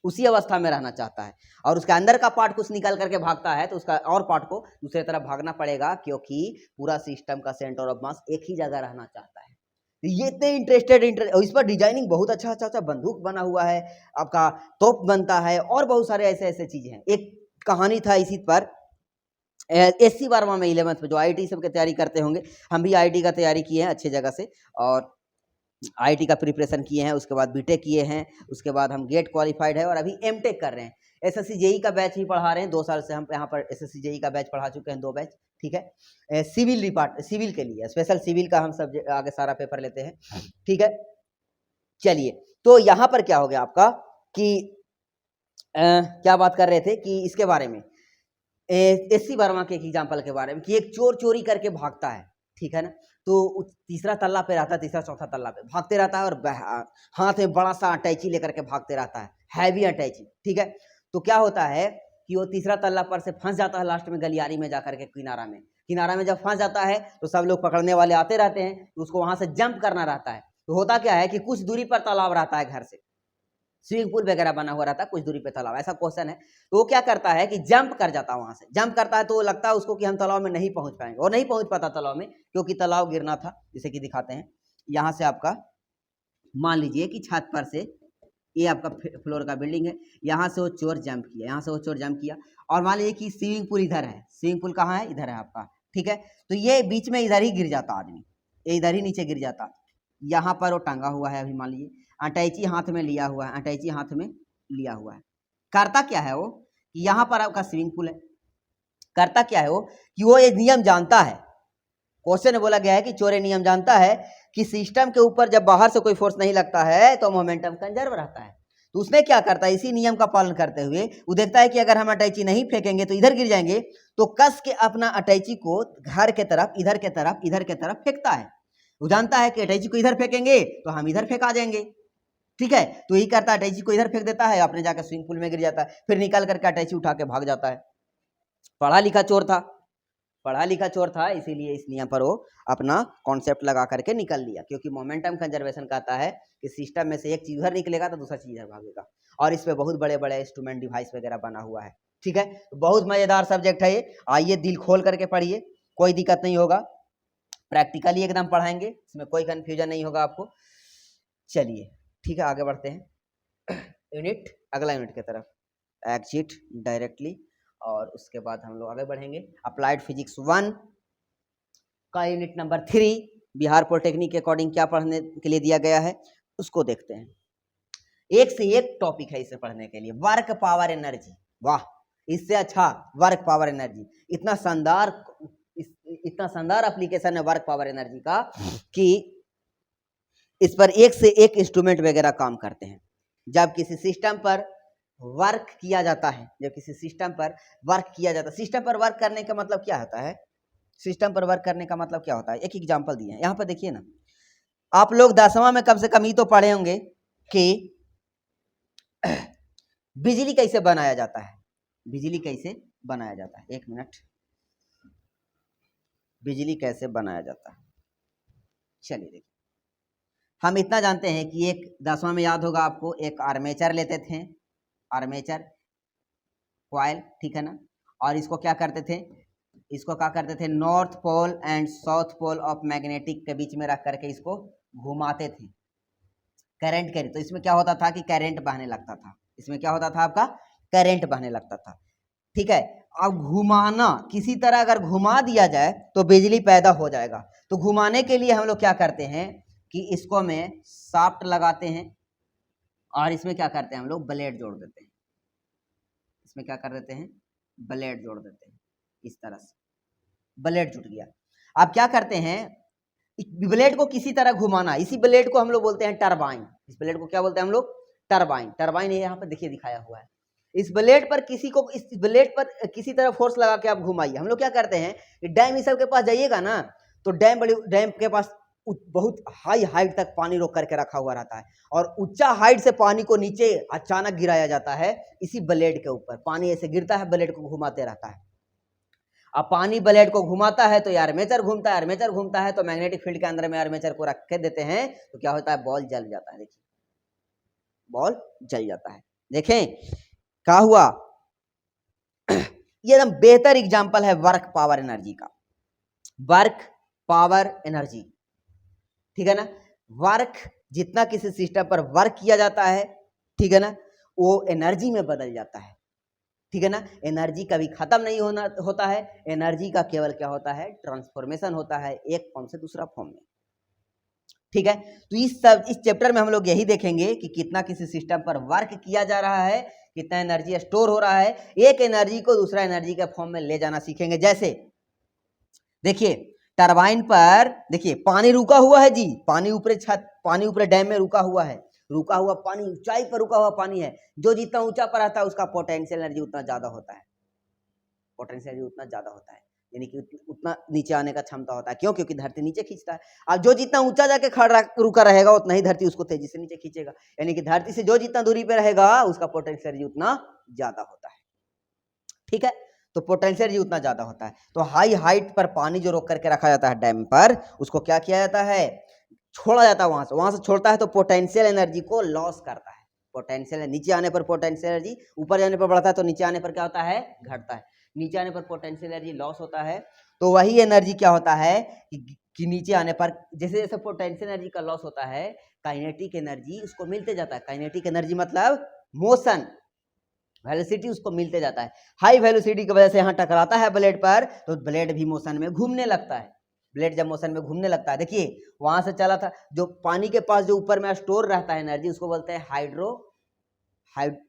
[SPEAKER 1] उसी अवस्था में रहना चाहता है, और उसके अंदर का पार्ट कुछ निकल करके भागता है तो उसका और पार्ट को दूसरे तरफ भागना पड़ेगा, क्योंकि पूरा सिस्टम का सेंटर ऑफ मास एक ही जगह रहना चाहता है। ये इतने इंटरेस्टेड और इस पर डिजाइनिंग बहुत अच्छा बंदूक बना हुआ है, आपका तोप बनता है और बहुत सारे ऐसे ऐसे चीजें हैं। एक कहानी था इसी पर एससी वर्मा में 11th में, जो आईटी सब की तैयारी करते होंगे, हम भी आईटी का तैयारी किए हैं अच्छी जगह से, और आईटी का प्रिपरेशन किए हैं, उसके बाद बीटेक किए हैं, उसके बाद हम गेट क्वालिफाइड है और अभी एमटेक कर रहे हैं। एसएससी जेई का बैच ही पढ़ा रहे हैं, 2 साल से हम यहाँ पर एसएससी जेई का बैच पढ़ा चुके हैं, 2 बैच, ठीक है। सिविल के लिए स्पेशल सिविल का हम सब आगे सारा पेपर लेते हैं, ठीक है। चलिए, तो यहाँ पर क्या हो गया आपका कि क्या बात कर रहे थे कि इसके बारे में, एससी वर्मा के एक एग्जाम्पल के बारे में, कि एक चोर चोरी करके भागता है, ठीक है ना, तो तीसरा तल्ला पे रहता है, तीसरा चौथा तल्ला पे भागते रहता है और हाथ में बड़ा सा अटैची लेकर के भागते रहता है, हैवी अटैची, ठीक है। तो क्या होता है कि वो तीसरा तल्ला पर से फंस जाता है लास्ट में गलियारी में जाकर के, किनारा में जब फंस जाता है तो सब लोग पकड़ने वाले आते रहते हैं, तो उसको वहां से जंप करना रहता है। तो होता क्या है कि कुछ दूरी पर तालाब रहता है, घर से स्विमिंग पूल वगैरह बना हुआ रहता है, कुछ दूरी पे तालाब, ऐसा क्वेश्चन है। तो वो क्या करता है कि जंप कर जाता है, वहां से जंप करता है, तो लगता है उसको कि हम तालाब में नहीं पहुंच पाएंगे, और नहीं पहुंच पाता तालाब में, क्योंकि तालाब गिरना था, जैसे कि दिखाते हैं। यहाँ से आपका मान लीजिए कि छत पर से, ये आपका फ्लोर का बिल्डिंग है, यहाँ से वो चोर जंप किया, यहाँ से वो चोर जंप किया, और मान लीजिए कि स्विमिंग पूल इधर है, स्विमिंग पूल कहाँ है, इधर है आपका, ठीक है। तो ये बीच में इधर ही गिर जाता आदमी, ये इधर ही नीचे गिर जाता। यहाँ पर वो टंगा हुआ है, अभी मान लीजिए अटैची हाथ में लिया हुआ है, अटैची हाथ में लिया हुआ है। करता क्या है वो कि यहाँ पर आपका स्विमिंग पूल है, करता क्या है वो कि वो ये नियम जानता है, क्वेश्चन में बोला गया है कि चोर ये नियम जानता है कि सिस्टम के ऊपर जब बाहर से कोई फोर्स नहीं लगता है तो मोमेंटम कंजर्व रहता है। तो उसने क्या करता है, इसी नियम का पालन करते हुए वो देखता है कि अगर हम अटैची नहीं फेंकेंगे तो इधर गिर जाएंगे, तो कस के अपना अटैची को घर के तरफ, इधर के तरफ, इधर के तरफ फेंकता है। वो जानता है कि अटैची को इधर फेंकेंगे तो हम इधर फेंका जाएंगे, ठीक है। तो यही करता है, अटैची को इधर फेंक देता है, अपने जाकर स्विमिंग पूल में गिर जाता है, फिर निकल करके अटैची उठा के भाग जाता है। पढ़ा लिखा चोर था, इसीलिए इस नियम पर वो अपना कॉन्सेप्ट लगा करके निकल लिया, क्योंकि मोमेंटम कंजर्वेशन कहता है कि सिस्टम में से एक चीज उधर निकलेगा तो दूसरा चीज इधर भागेगा, और इस पे बहुत बड़े बड़े इंस्ट्रूमेंट डिवाइस वगैरह बना हुआ है, ठीक है। तो बहुत मजेदार सब्जेक्ट है ये, आइए दिल खोल करके पढ़िए, कोई दिक्कत नहीं होगा, प्रैक्टिकली एकदम पढ़ाएंगे, इसमें कोई कंफ्यूजन नहीं होगा आपको। चलिए ठीक है, आगे बढ़ते हैं अगला यूनिट की तरफ, एग्जिट डायरेक्टली, और उसके बाद हम लोग आगे बढ़ेंगे अप्लाइड फिजिक्स 1 का यूनिट नंबर 3। बिहार पॉलिटेक्निक के अकॉर्डिंग क्या पढ़ने के लिए दिया गया है उसको देखते हैं। एक से एक टॉपिक है इसे पढ़ने के लिए, वर्क पावर एनर्जी, वाह, इससे अच्छा वर्क पावर एनर्जी, इतना शानदार एप्लीकेशन है वर्क पावर एनर्जी का कि इस पर एक से एक इंस्ट्रूमेंट वगैरह काम करते हैं। जब किसी सिस्टम पर वर्क किया जाता है, सिस्टम पर वर्क करने का मतलब क्या होता है, सिस्टम पर वर्क करने का मतलब क्या होता है, एक एग्जांपल दिए हैं यहाँ पर, देखिए ना, आप लोग 10वां में कम से कम ही तो पढ़े होंगे कि बिजली कैसे बनाया जाता है, एक मिनट, बिजली कैसे बनाया जाता है। चलिए देखिए, हम इतना जानते हैं कि एक 10वां में याद होगा आपको, एक आर्मेचर लेते थे, आर्मेचर कॉइल, ठीक है ना, और इसको क्या करते थे, north pole and south pole of magnetic के बीच में रख करके इसको घुमाते थे करंट के, तो इसमें क्या होता था कि करंट बहने लगता था, आपका करंट बहने लगता था, ठीक है। अब घुमाना, किसी तरह अगर घुमा दिया जाए तो बिजली पैदा हो जाएगा, तो घुमाने के लिए हम लोग क्या करते हैं कि इसको में शाफ्ट लगाते हैं, और इसमें क्या करते हैं हम लोग, ब्लेड जोड़ देते हैं, ब्लेड जोड़ देते हैं, इस तरह से ब्लेड जुट गया। अब क्या करते हैं, ब्लेड को किसी तरह घुमाना, इसी ब्लेड को हम लोग बोलते हैं टरबाइन, इस ब्लेड को क्या बोलते हैं हम लोग, टरबाइन यहाँ पर देखिए दिखाया हुआ है। इस ब्लेड पर किसी तरह फोर्स लगा के आप घुमाइए। हम लोग क्या करते हैं, डैम सब के पास जाइएगा ना, तो डैम के पास बहुत हाई हाइट तक पानी रोक करके रखा हुआ रहता है, और ऊंचा हाइट से पानी को नीचे अचानक गिराया जाता है, इसी ब्लेड के ऊपर पानी ऐसे गिरता है, ब्लेड को घुमाते रहता है। अब पानी ब्लेड को घुमाता है तो ये आर्मेचर घूमता है, आर्मेचर घूमता है तो मैग्नेटिक फील्ड के अंदर में आर्मेचर को रख के देते हैं तो क्या होता है, बॉल जल जाता है। देखिए बॉल जल जाता है। देखें क्या हुआ, ये एकदम बेहतर एग्जांपल है वर्क पावर एनर्जी का, वर्क पावर एनर्जी, ठीक है ना। वर्क जितना किसी सिस्टम पर वर्क किया जाता है, ठीक है ना, वो एनर्जी में बदल जाता है, ठीक है ना। एनर्जी कभी खत्म नहीं होता है, एनर्जी का केवल क्या होता है, ट्रांसफॉर्मेशन होता है एक फॉर्म से दूसरा फॉर्म में, ठीक है। तो इस चैप्टर में हम लोग यही देखेंगे कि कितना किसी सिस्टम पर वर्क किया जा रहा है, कितना एनर्जी स्टोर हो रहा है, एक एनर्जी को दूसरा एनर्जी के फॉर्म में ले जाना सीखेंगे। जैसे देखिए टरबाइन पर देखिए पानी रुका हुआ है जी, पानी ऊपर छत, पानी ऊपर डैम में रुका हुआ है, रुका हुआ पानी, ऊंचाई पर रुका हुआ पानी है, जो जितना ऊंचा पर आता है उसका पोटेंशियल एनर्जी उतना ज्यादा होता है, पोटेंशियल एनर्जी उतना ज्यादा होता है, यानी कि उतना नीचे आने का क्षमता होता है। क्यों? क्योंकि धरती नीचे खींचता है। अब जो जितना ऊंचा जाके खड़ा रुका रहेगा उतना ही धरती उसको तेजी से नीचे खींचेगा, यानी कि धरती से जो जितना दूरी पे रहेगा उसका पोटेंशियल एनर्जी उतना ज्यादा होता है, ठीक है। तो पोटेंशियल एनर्जी उतना ज्यादा होता है। तो हाई हाइट पर पानी जो रोक करके रखा जाता है डैम पर, उसको क्या किया जाता है, छोड़ा जाता है, वहां से छोड़ता है तो पोटेंशियल एनर्जी को लॉस करता है। पोटेंशियल नीचे आने पर पोटेंशियल एनर्जी, ऊपर जाने पर बढ़ता है, तो नीचे आने पर क्या होता है, घटता है। नीचे आने पर पोटेंशियल एनर्जी लॉस होता है, तो वही एनर्जी क्या होता है कि नीचे आने पर जैसे जैसे पोटेंशियल एनर्जी का लॉस होता है, काइनेटिक एनर्जी उसको मिलते जाता है। काइनेटिक एनर्जी मतलब मोशन, वेलोसिटी उसको मिलते जाता है। हाई वेलोसिटी की वजह से यहाँ टकराता है ब्लेड पर, तो ब्लेड भी मोशन में घूमने लगता है। ब्लेड जब मोशन में घूमने लगता है, देखिए वहां से चला था, जो पानी के पास जो ऊपर में स्टोर रहता है एनर्जी, उसको बोलते हैं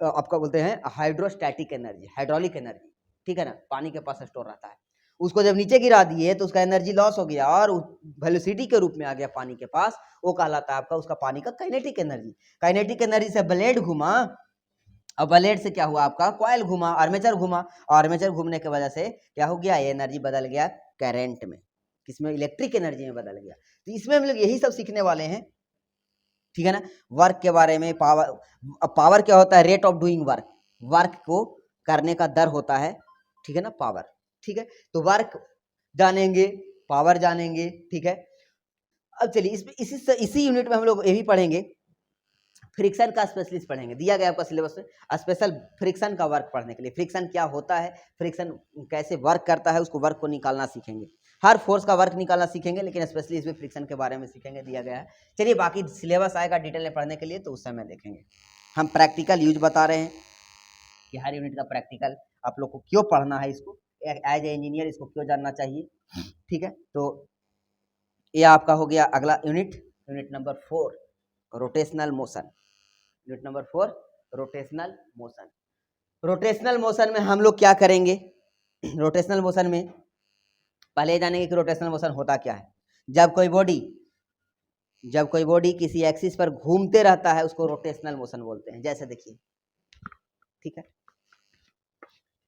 [SPEAKER 1] आपका बोलते हैं हाइड्रोस्टैटिक एनर्जी, हाइड्रोलिक एनर्जी, ठीक है ना। पानी के पास स्टोर रहता है, उसको जब नीचे गिरा दिए तो उसका एनर्जी लॉस हो गया और वेलोसिटी के रूप में आ गया पानी के पास, वो कहलाता है आपका उसका पानी का काइनेटिक एनर्जी। काइनेटिक एनर्जी से ब्लेड घुमा, अब ब्लेड से क्या हुआ, आपका कॉइल घुमा, आर्मेचर घुमा, आर्मेचर घूमने की वजह से क्या हो गया, ये एनर्जी बदल गया करंट में, किसमें, इलेक्ट्रिक एनर्जी में बदल गया। तो इसमें हम लोग यही सब सीखने वाले हैं, ठीक है ना। वर्क के बारे में, पावर क्या होता है, rate of doing work, work को करने का दर होता है, ठीक है ना, पावर, ठीक है। तो वर्क जानेंगे, पावर जानेंगे, ठीक है। अब चलिए इसी यूनिट में हम लोग ये भी पढ़ेंगे, फ्रिक्शन का स्पेशलिस्ट पढ़ेंगे, दिया गया आपका सिलेबस में स्पेशल फ्रिक्शन का वर्क पढ़ने के लिए। फ्रिक्शन क्या होता है, फ्रिक्शन कैसे वर्क करता है, उसको वर्क को निकालना सीखेंगे। हर फोर्स का वर्क निकालना सीखेंगे, लेकिन स्पेशली इसमें फ्रिक्शन के बारे में सीखेंगे, दिया गया है। चलिए बाकी सिलेबस आएगा डिटेल में पढ़ने के लिए, तो उस समय देखेंगे। हम प्रैक्टिकल यूज बता रहे हैं कि हर यूनिट का प्रैक्टिकल आप लोग को क्यों पढ़ना है, इसको एज ए इंजीनियर इसको क्यों जानना चाहिए, ठीक है। तो ये आपका हो गया अगला unit, unit number 4, rotational motion. Unit number 4, rotational motion. Rotational motion में हम लोग क्या करेंगे, रोटेशनल मोशन में पहले जानेंगे कि रोटेशनल मोशन होता क्या है। जब कोई बॉडी किसी एक्सिस पर घूमते रहता है उसको रोटेशनल मोशन बोलते हैं। जैसे देखिए, ठीक है,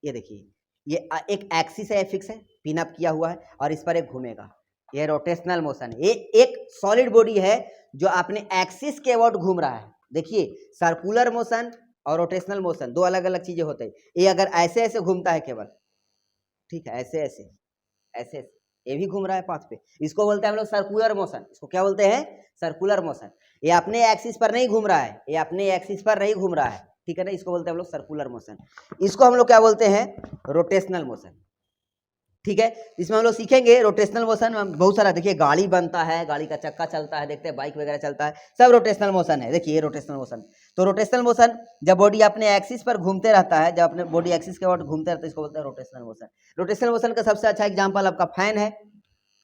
[SPEAKER 1] ये देखिए, ये एक एक्सिस है, फिक्स है, पिन अप किया हुआ है, और इस पर एक घूमेगा, ये रोटेशनल मोशन। ये एक सॉलिड बॉडी है जो अपने एक्सिस के अबाउट घूम रहा है। देखिए सर्कुलर मोशन और रोटेशनल मोशन दो अलग अलग चीजें होते हैं। ये अगर ऐसे ऐसे घूमता है केवल, ठीक है, ऐसे ऐसे ऐसे ऐसे, ये भी घूम रहा है पाथ पे, इसको बोलते हैं हम लोग सर्कुलर मोशन। इसको क्या बोलते हैं, सर्कुलर मोशन। ये अपने एक्सिस पर नहीं घूम रहा है, ये अपने एक्सिस पर नहीं घूम रहा है, ठीक है ना, इसको बोलते हैं हम लोग सर्कुलर मोशन। इसको हम लोग क्या बोलते हैं, रोटेशनल मोशन, ठीक है। इसमें हम लोग सीखेंगे रोटेशनल मोशन में बहुत सारा, देखिए गाड़ी बनता है, गाड़ी का चक्का चलता है, देखते हैं बाइक वगैरह चलता है, सब रोटेशनल मोशन है। देखिए ये रोटेशनल मोशन। तो रोटेशनल मोशन जब बॉडी अपने एक्सिस पर घूमते रहता है, जब अपने बॉडी एक्सिस के बाद घूमते रहता है, इसको बोलते हैं रोटेशनल मोशन। रोटेशनल मोशन का सबसे अच्छा एग्जाम्पल आपका फैन है,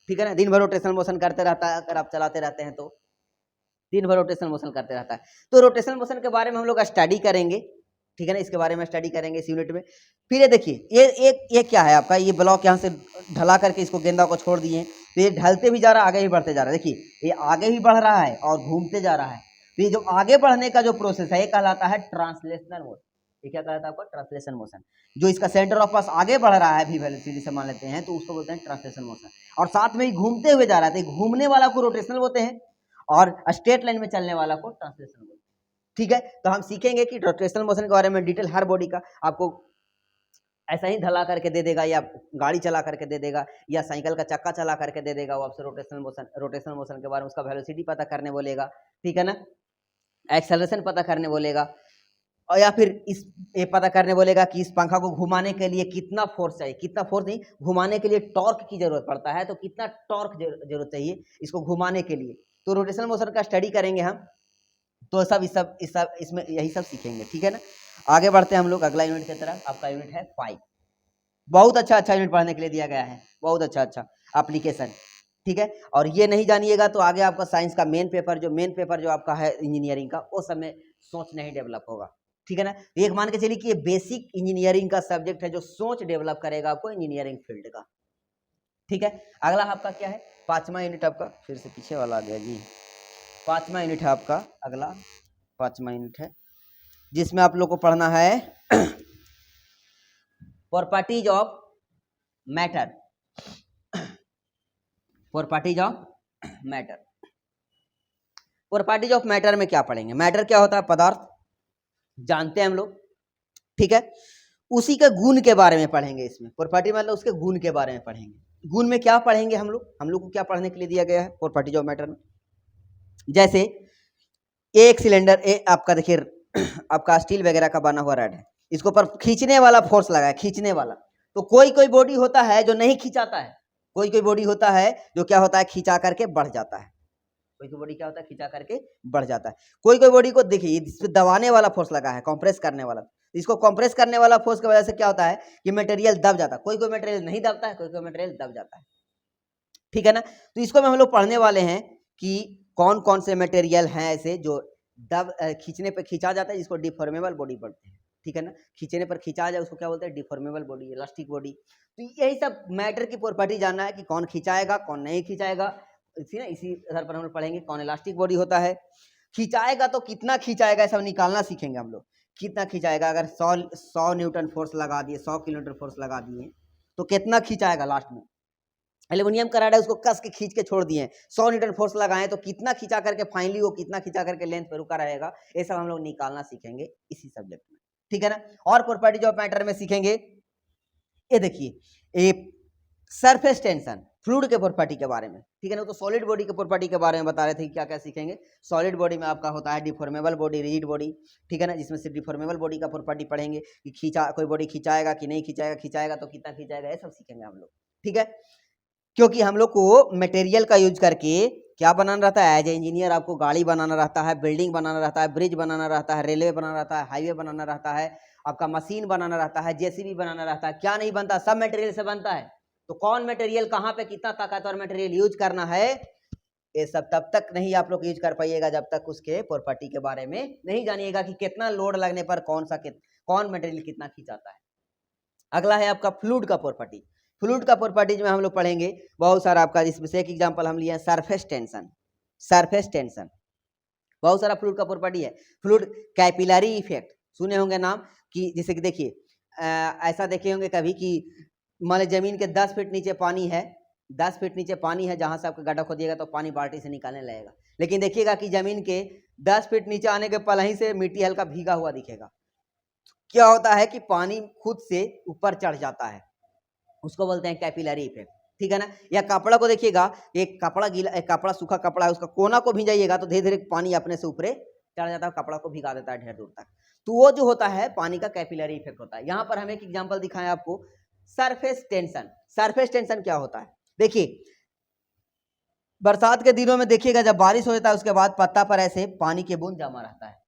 [SPEAKER 1] ठीक है ना, दिन भर रोटेशनल मोशन करते रहता है, अगर आप चलाते रहते हैं तो दिन भर रोटेशनल मोशन करते रहता है। तो रोटेशनल मोशन के बारे में हम लोग स्टडी करेंगे, ठीक है ना, इसके बारे में स्टडी करेंगे इस यूनिट में। फिर ये देखिए, ये क्या है आपका, ये ब्लॉक यहाँ से ढला करके इसको गेंदा को छोड़ दिए, तो ये ढलते भी जा रहा है, आगे भी बढ़ते जा रहा है। देखिए ये आगे भी बढ़ रहा है और घूमते जा रहा है। तो ये जो आगे बढ़ने का जो प्रोसेस है, ये कहलाता है ट्रांसलेशनल मोशन। ये क्या कहलाता है आपका, ट्रांसलेशन मोशन। जो इसका सेंटर ऑफ मास आगे बढ़ रहा है, भी वेलोसिटी से मान लेते हैं, तो उसको बोलते हैं ट्रांसलेशन मोशन। और साथ में ही घूमते हुए जा रहा है, तो घूमने वाला को रोटेशनल बोलते हैं, और स्ट्रेट लाइन में चलने वाला को ट्रांसलेशन बोलते हैं, ठीक है। तो हम सीखेंगे कि रोटेशनल मोशन के बारे में डिटेल हर बॉडी का आपको ऐसा ही ढला करके दे देगा, या गाड़ी चला करके दे देगा, या साइकिल का चक्का चला करके दे देगा, वो आपसे रोटेशनल मोशन के बारे में उसका वेलोसिटी पता करने बोलेगा, ठीक है ना, एक्सेलरेशन पता करने बोलेगा, और या फिर इस ये पता करने बोलेगा कि इस पंखा को घुमाने के लिए कितना फोर्स चाहिए, कितना फोर्स नहीं, घुमाने के लिए टॉर्क की जरूरत पड़ता है, तो कितना टॉर्क जरूरत चाहिए इसको घुमाने के लिए। तो रोटेशनल मोशन का स्टडी करेंगे हम, तो सब इसमें यही सब सीखेंगे, ठीक है ना। आगे बढ़ते हैं हम लोग अगला यूनिट की तरफ। आपका यूनिट है 5। बहुत अच्छा यूनिट पढ़ने के लिए दिया गया है, बहुत अच्छा एप्लीकेशन, ठीक है। और ये नहीं जानिएगा तो आगे आपका साइंस का मेन पेपर जो आपका है इंजीनियरिंग का, वो सब में सोच नहीं डेवलप होगा, ठीक है ना। एक मान के चलिए कि ये बेसिक इंजीनियरिंग का सब्जेक्ट है जो सोच डेवलप करेगा आपको इंजीनियरिंग फील्ड का, ठीक है। अगला आपका क्या है, 5वां यूनिट आपका, फिर से पीछे वाला आ गया जी, 5वां यूनिट है आपका, अगला 5वां यूनिट है जिसमें आप लोग को पढ़ना है properties of matter. Properties of matter, properties of matter में क्या पढ़ेंगे, मैटर क्या होता है, पदार्थ, जानते हैं हम लोग, ठीक है। उसी के गुण के बारे में पढ़ेंगे इसमें, प्रॉपर्टी मतलब उसके गुण के बारे में पढ़ेंगे। गुण में क्या पढ़ेंगे हम लोग को क्या पढ़ने के लिए दिया गया है प्रॉपर्टीज ऑफ मैटर में, जैसे एक सिलेंडर आपका देखिए आपका स्टील वगैरह का बना हुआ रॉड है, इसको पर खींचने वाला फोर्स लगा है, खींचने वाला। तो कोई बॉडी होता है जो नहीं खींचाता है, कोई बॉडी होता है जो क्या होता है, खींचा करके बढ़ जाता है, कोई बॉडी क्या होता है, खींचा करके बढ़ जाता है। कोई बॉडी को देखिए इस पे दबाने वाला फोर्स लगा है, कंप्रेस करने वाला, इसको कंप्रेस करने वाला फोर्स की वजह से क्या होता है कि मटेरियल दब जाता है, कोई मटेरियल नहीं दबता है, कोई मटेरियल दब जाता है, ठीक है ना। तो इसको में हम लोग पढ़ने वाले हैं कि कौन कौन से मटेरियल हैं ऐसे जो दब खींचने पे खींचा जाता है, जिसको डिफॉर्मेबल बॉडी बोलते हैं, ठीक है ना। खींचने पर खींचा जाए उसको क्या बोलते हैं, डिफॉर्मेबल बॉडी, इलास्टिक बॉडी। तो यही सब मैटर की प्रॉपर्टी जानना है कि कौन खिंचाएगा कौन नहीं खिंचाएगा, इसी आधार पर हम लोग पढ़ेंगे। कौन इलास्टिक बॉडी होता है, खिंचाएगा तो कितना खिंचाएगा सब निकालना सीखेंगे हम लोग, कितना खिंचाएगा। अगर 100 न्यूटन फोर्स लगा दिए, 100 किलोमीटर फोर्स लगा दिए तो कितना खिंचाएगा, लास्ट में एल्यूमिनियम का रॉड है उसको कस के खींच के छोड़ दिए, 100 न्यूटन फोर्स लगाएं तो कितना खींचा करके फाइनली वो कितना खींचा करके लेंथ पे रुका रहेगा, ये सब हम लोग निकालना सीखेंगे इसी सब्जेक्ट में, ठीक है ना। और प्रॉपर्टीज ऑफ मैटर में सीखेंगे, ये देखिए ये सरफेस टेंशन, फ्लूइड के प्रॉपर्टी के बारे में, ठीक है ना। तो सॉलिड बॉडी के प्रॉपर्टी के बारे में बता रहे थे, क्या क्या सीखेंगे। सॉलिड बॉडी में आपका होता है डिफॉर्मेबल बॉडी, रिजिड बॉडी, ठीक है ना, जिसमें से डिफॉर्मेबल बॉडी का प्रॉपर्टी पढ़ेंगे कि कोई बॉडी खिंचाएगा कि नहीं खिंचाएगा, खिंचाएगा तो कितना खिंचाएगा, ये सब सीखेंगे हम लोग, ठीक है। क्योंकि हम लोग को मटेरियल का यूज करके क्या बनाना रहता है, एज ए इंजीनियर आपको गाड़ी बनाना रहता है, बिल्डिंग बनाना रहता है, ब्रिज बनाना रहता है, रेलवे बनाना रहता है, हाईवे बनाना रहता है, आपका मशीन बनाना रहता है, जेसीबी बनाना रहता है, क्या नहीं बनता, सब मटेरियल से बनता है। तो कौन मटेरियल कहाँ पे कितना ताकतवर मटेरियल यूज करना है, ये सब तब तक नहीं आप लोग यूज कर पाइएगा जब तक उसके प्रॉपर्टी के बारे में नहीं जानिएगा कि कितना लोड लगने पर कौन मटेरियल कितना खींचाता है। अगला है आपका फ्लूइड का प्रॉपर्टी। फ्लूइड का प्रॉपर्टीज में हम लोग पढ़ेंगे बहुत सारा आपका, जिसमें से एक एग्जांपल हम लिए हैं सरफेस टेंशन। सरफेस टेंशन बहुत सारा फ्लूइड का प्रॉपर्टी है। फ्लूइड कैपिलरी इफेक्ट सुने होंगे नाम, कि जैसे कि देखिए ऐसा देखे होंगे कभी कि मान लीजिए जमीन के 10 फीट नीचे पानी है, 10 फीट नीचे पानी है, जहां से आपका गड्ढा खोदिएगा तो पानी बाल्टी से निकालने लगेगा। लेकिन देखिएगा कि जमीन के 10 फीट नीचे आने के पहले ही से मिट्टी हल्का भीगा हुआ दिखेगा। क्या होता है कि पानी खुद से ऊपर चढ़ जाता है, उसको बोलते हैं कैपिलरी इफेक्ट, ठीक है ना। या कपड़ा को देखिएगा, एक कपड़ा गीला, एक कपड़ा सूखा कपड़ा है, उसका कोना को भिजाइएगा तो धीरे धीरे पानी अपने से ऊपर चढ़ जाता है, कपड़ा को भिगा देता है ढेर दूर तक। तो वो जो होता है पानी का कैपिलरी इफेक्ट होता है। यहाँ पर हम एक एग्जांपल दिखाएं आपको, सरफेस टेंशन। सरफेस टेंशन क्या होता है, देखिए बरसात के दिनों में देखिएगा जब बारिश हो जाता है उसके बाद पत्ता पर ऐसे पानी के बूंद जमा रहता है।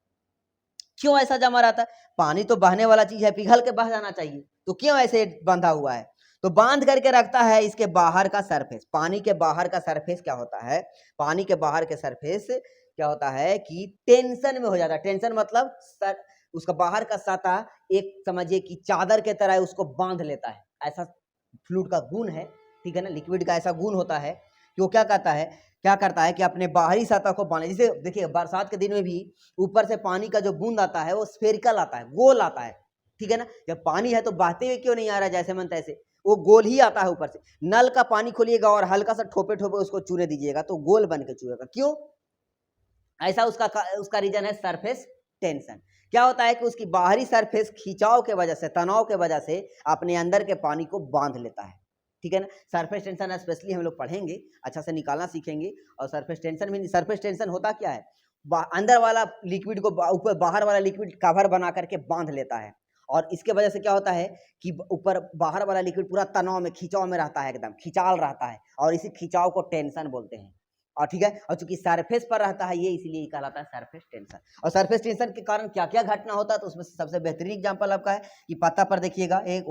[SPEAKER 1] क्यों ऐसा जमा रहता है, पानी तो बहने वाला चीज है, पिघल के बह जाना चाहिए, तो क्यों ऐसे बंधा हुआ है, तो बांध करके रखता है इसके बाहर का सरफेस। पानी के बाहर का सरफेस क्या होता है, पानी के बाहर के सरफेस क्या होता है कि टेंशन में हो जाता है। टेंशन मतलब उसका बाहर का सतह एक समझिए कि चादर के तरह उसको बांध लेता है, ऐसा फ्लूइड का गुण है, ठीक है ना। लिक्विड का ऐसा गुण होता है कि वो क्या करता है कि अपने बाहरी सतह को बांधे। जैसे देखिए बरसात के दिन में भी ऊपर से पानी का जो बूंद आता है वो स्फेरिकल आता है, गोल आता है, ठीक है ना। जब पानी है तो बहते हुए क्यों नहीं आ रहा है जैसे मन तैसे, वो गोल ही आता है ऊपर से। नल का पानी खोलिएगा और हल्का सा ठोपे ठोपे उसको चूने दीजिएगा तो गोल बन के चूएगा, क्यों ऐसा, उसका रीजन है सरफेस टेंशन। क्या होता है कि उसकी बाहरी सरफेस खिंचाव के वजह से, तनाव के वजह से अपने अंदर के पानी को बांध लेता है, ठीक है ना। सरफेस टेंशन स्पेशली हम लोग पढ़ेंगे, अच्छा से निकालना सीखेंगे। और सरफेस टेंशन में, सरफेस टेंशन होता क्या है, अंदर वाला लिक्विड को ऊपर, बाहर वाला लिक्विड कवर बना करके बांध लेता है। और इसके वजह से क्या होता है कि ऊपर बाहर वाला लिक्विड पूरा तनाव में, खिंचाव में रहता है, एकदम खिंचाल रहता है, और इसी खिंचाव को टेंशन बोलते हैं। और ठीक है, और चूंकि सरफेस पर रहता है ये, इसलिए कहलाता है सरफेस टेंशन। और सरफेस टेंशन के कारण क्या क्या घटना होता है, तो उसमें सबसे बेहतरीन एग्जांपल आपका है कि पत्ता पर देखिएगा एक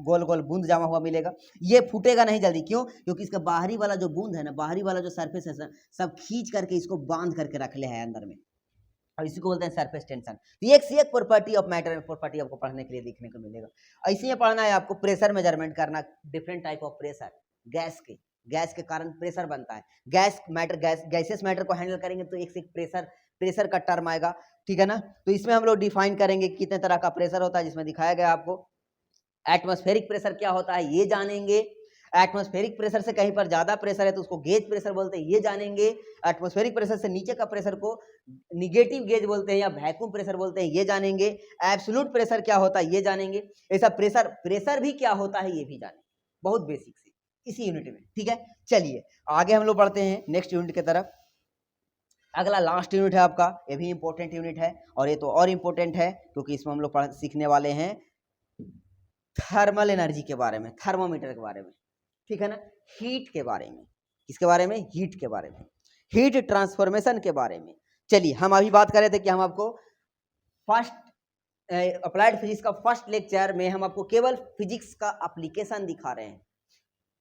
[SPEAKER 1] गोल गोल बूंद जमा हुआ मिलेगा। ये फूटेगा नहीं जल्दी, क्यों? क्योंकि इसका बाहरी वाला जो बूंद है ना, बाहरी वाला जो सरफेस है, सब खींच करके इसको बांध करके रख ले है अंदर में, और इसी को बोलते हैं सरफेस टेंशन। तो एक से एक प्रॉपर्टी ऑफ मैटर में प्रॉपर्टी आपको पढ़ने के लिए देखने को मिलेगा। ऐसे ही पढ़ना है आपको, प्रेशर मेजरमेंट करना, different type of pressure, gas के कारण प्रेशर बनता है। गैसेस मैटर को हैंडल करेंगे तो एक से एक प्रेशर का टर्म आएगा, ठीक है ना। तो इसमें हम लोग डिफाइन करेंगे कितने तरह का प्रेशर होता है, जिसमें दिखाया गया आपको। एटमॉस्फेरिक प्रेशर क्या होता है ये जानेंगे। एटमॉस्फेरिक प्रेशर से कहीं पर ज्यादा प्रेशर है तो उसको गेज प्रेशर बोलते हैं, ये जानेंगे। एटमॉस्फेरिक प्रेशर से नीचे का प्रेशर को निगेटिव गेज बोलते हैं या वैक्यूम प्रेशर बोलते हैं, ये जानेंगे। एब्सोल्यूट प्रेशर क्या होता है ये जानेंगे। ऐसा प्रेशर भी क्या होता है ये भी जानेंगे, बहुत बेसिक से इसी यूनिट में, ठीक है। चलिए आगे हम लोग बढ़ते हैं नेक्स्ट यूनिट की तरफ। अगला लास्ट यूनिट है आपका, ये भी इंपॉर्टेंट यूनिट है, और ये तो और इम्पोर्टेंट है क्योंकि इसमें हम लोग सीखने वाले हैं थर्मल एनर्जी के बारे में, थर्मोमीटर के बारे में, ठीक है ना। हीट के बारे में, किसके बारे में? हीट के बारे में, हीट ट्रांसफॉर्मेशन के बारे में। चलिए हम अभी बात कर रहे थे कि हम आपको फर्स्ट अप्लाइड फिजिक्स का फर्स्ट लेक्चर में हम आपको केवल फिजिक्स का एप्लीकेशन दिखा रहे हैं।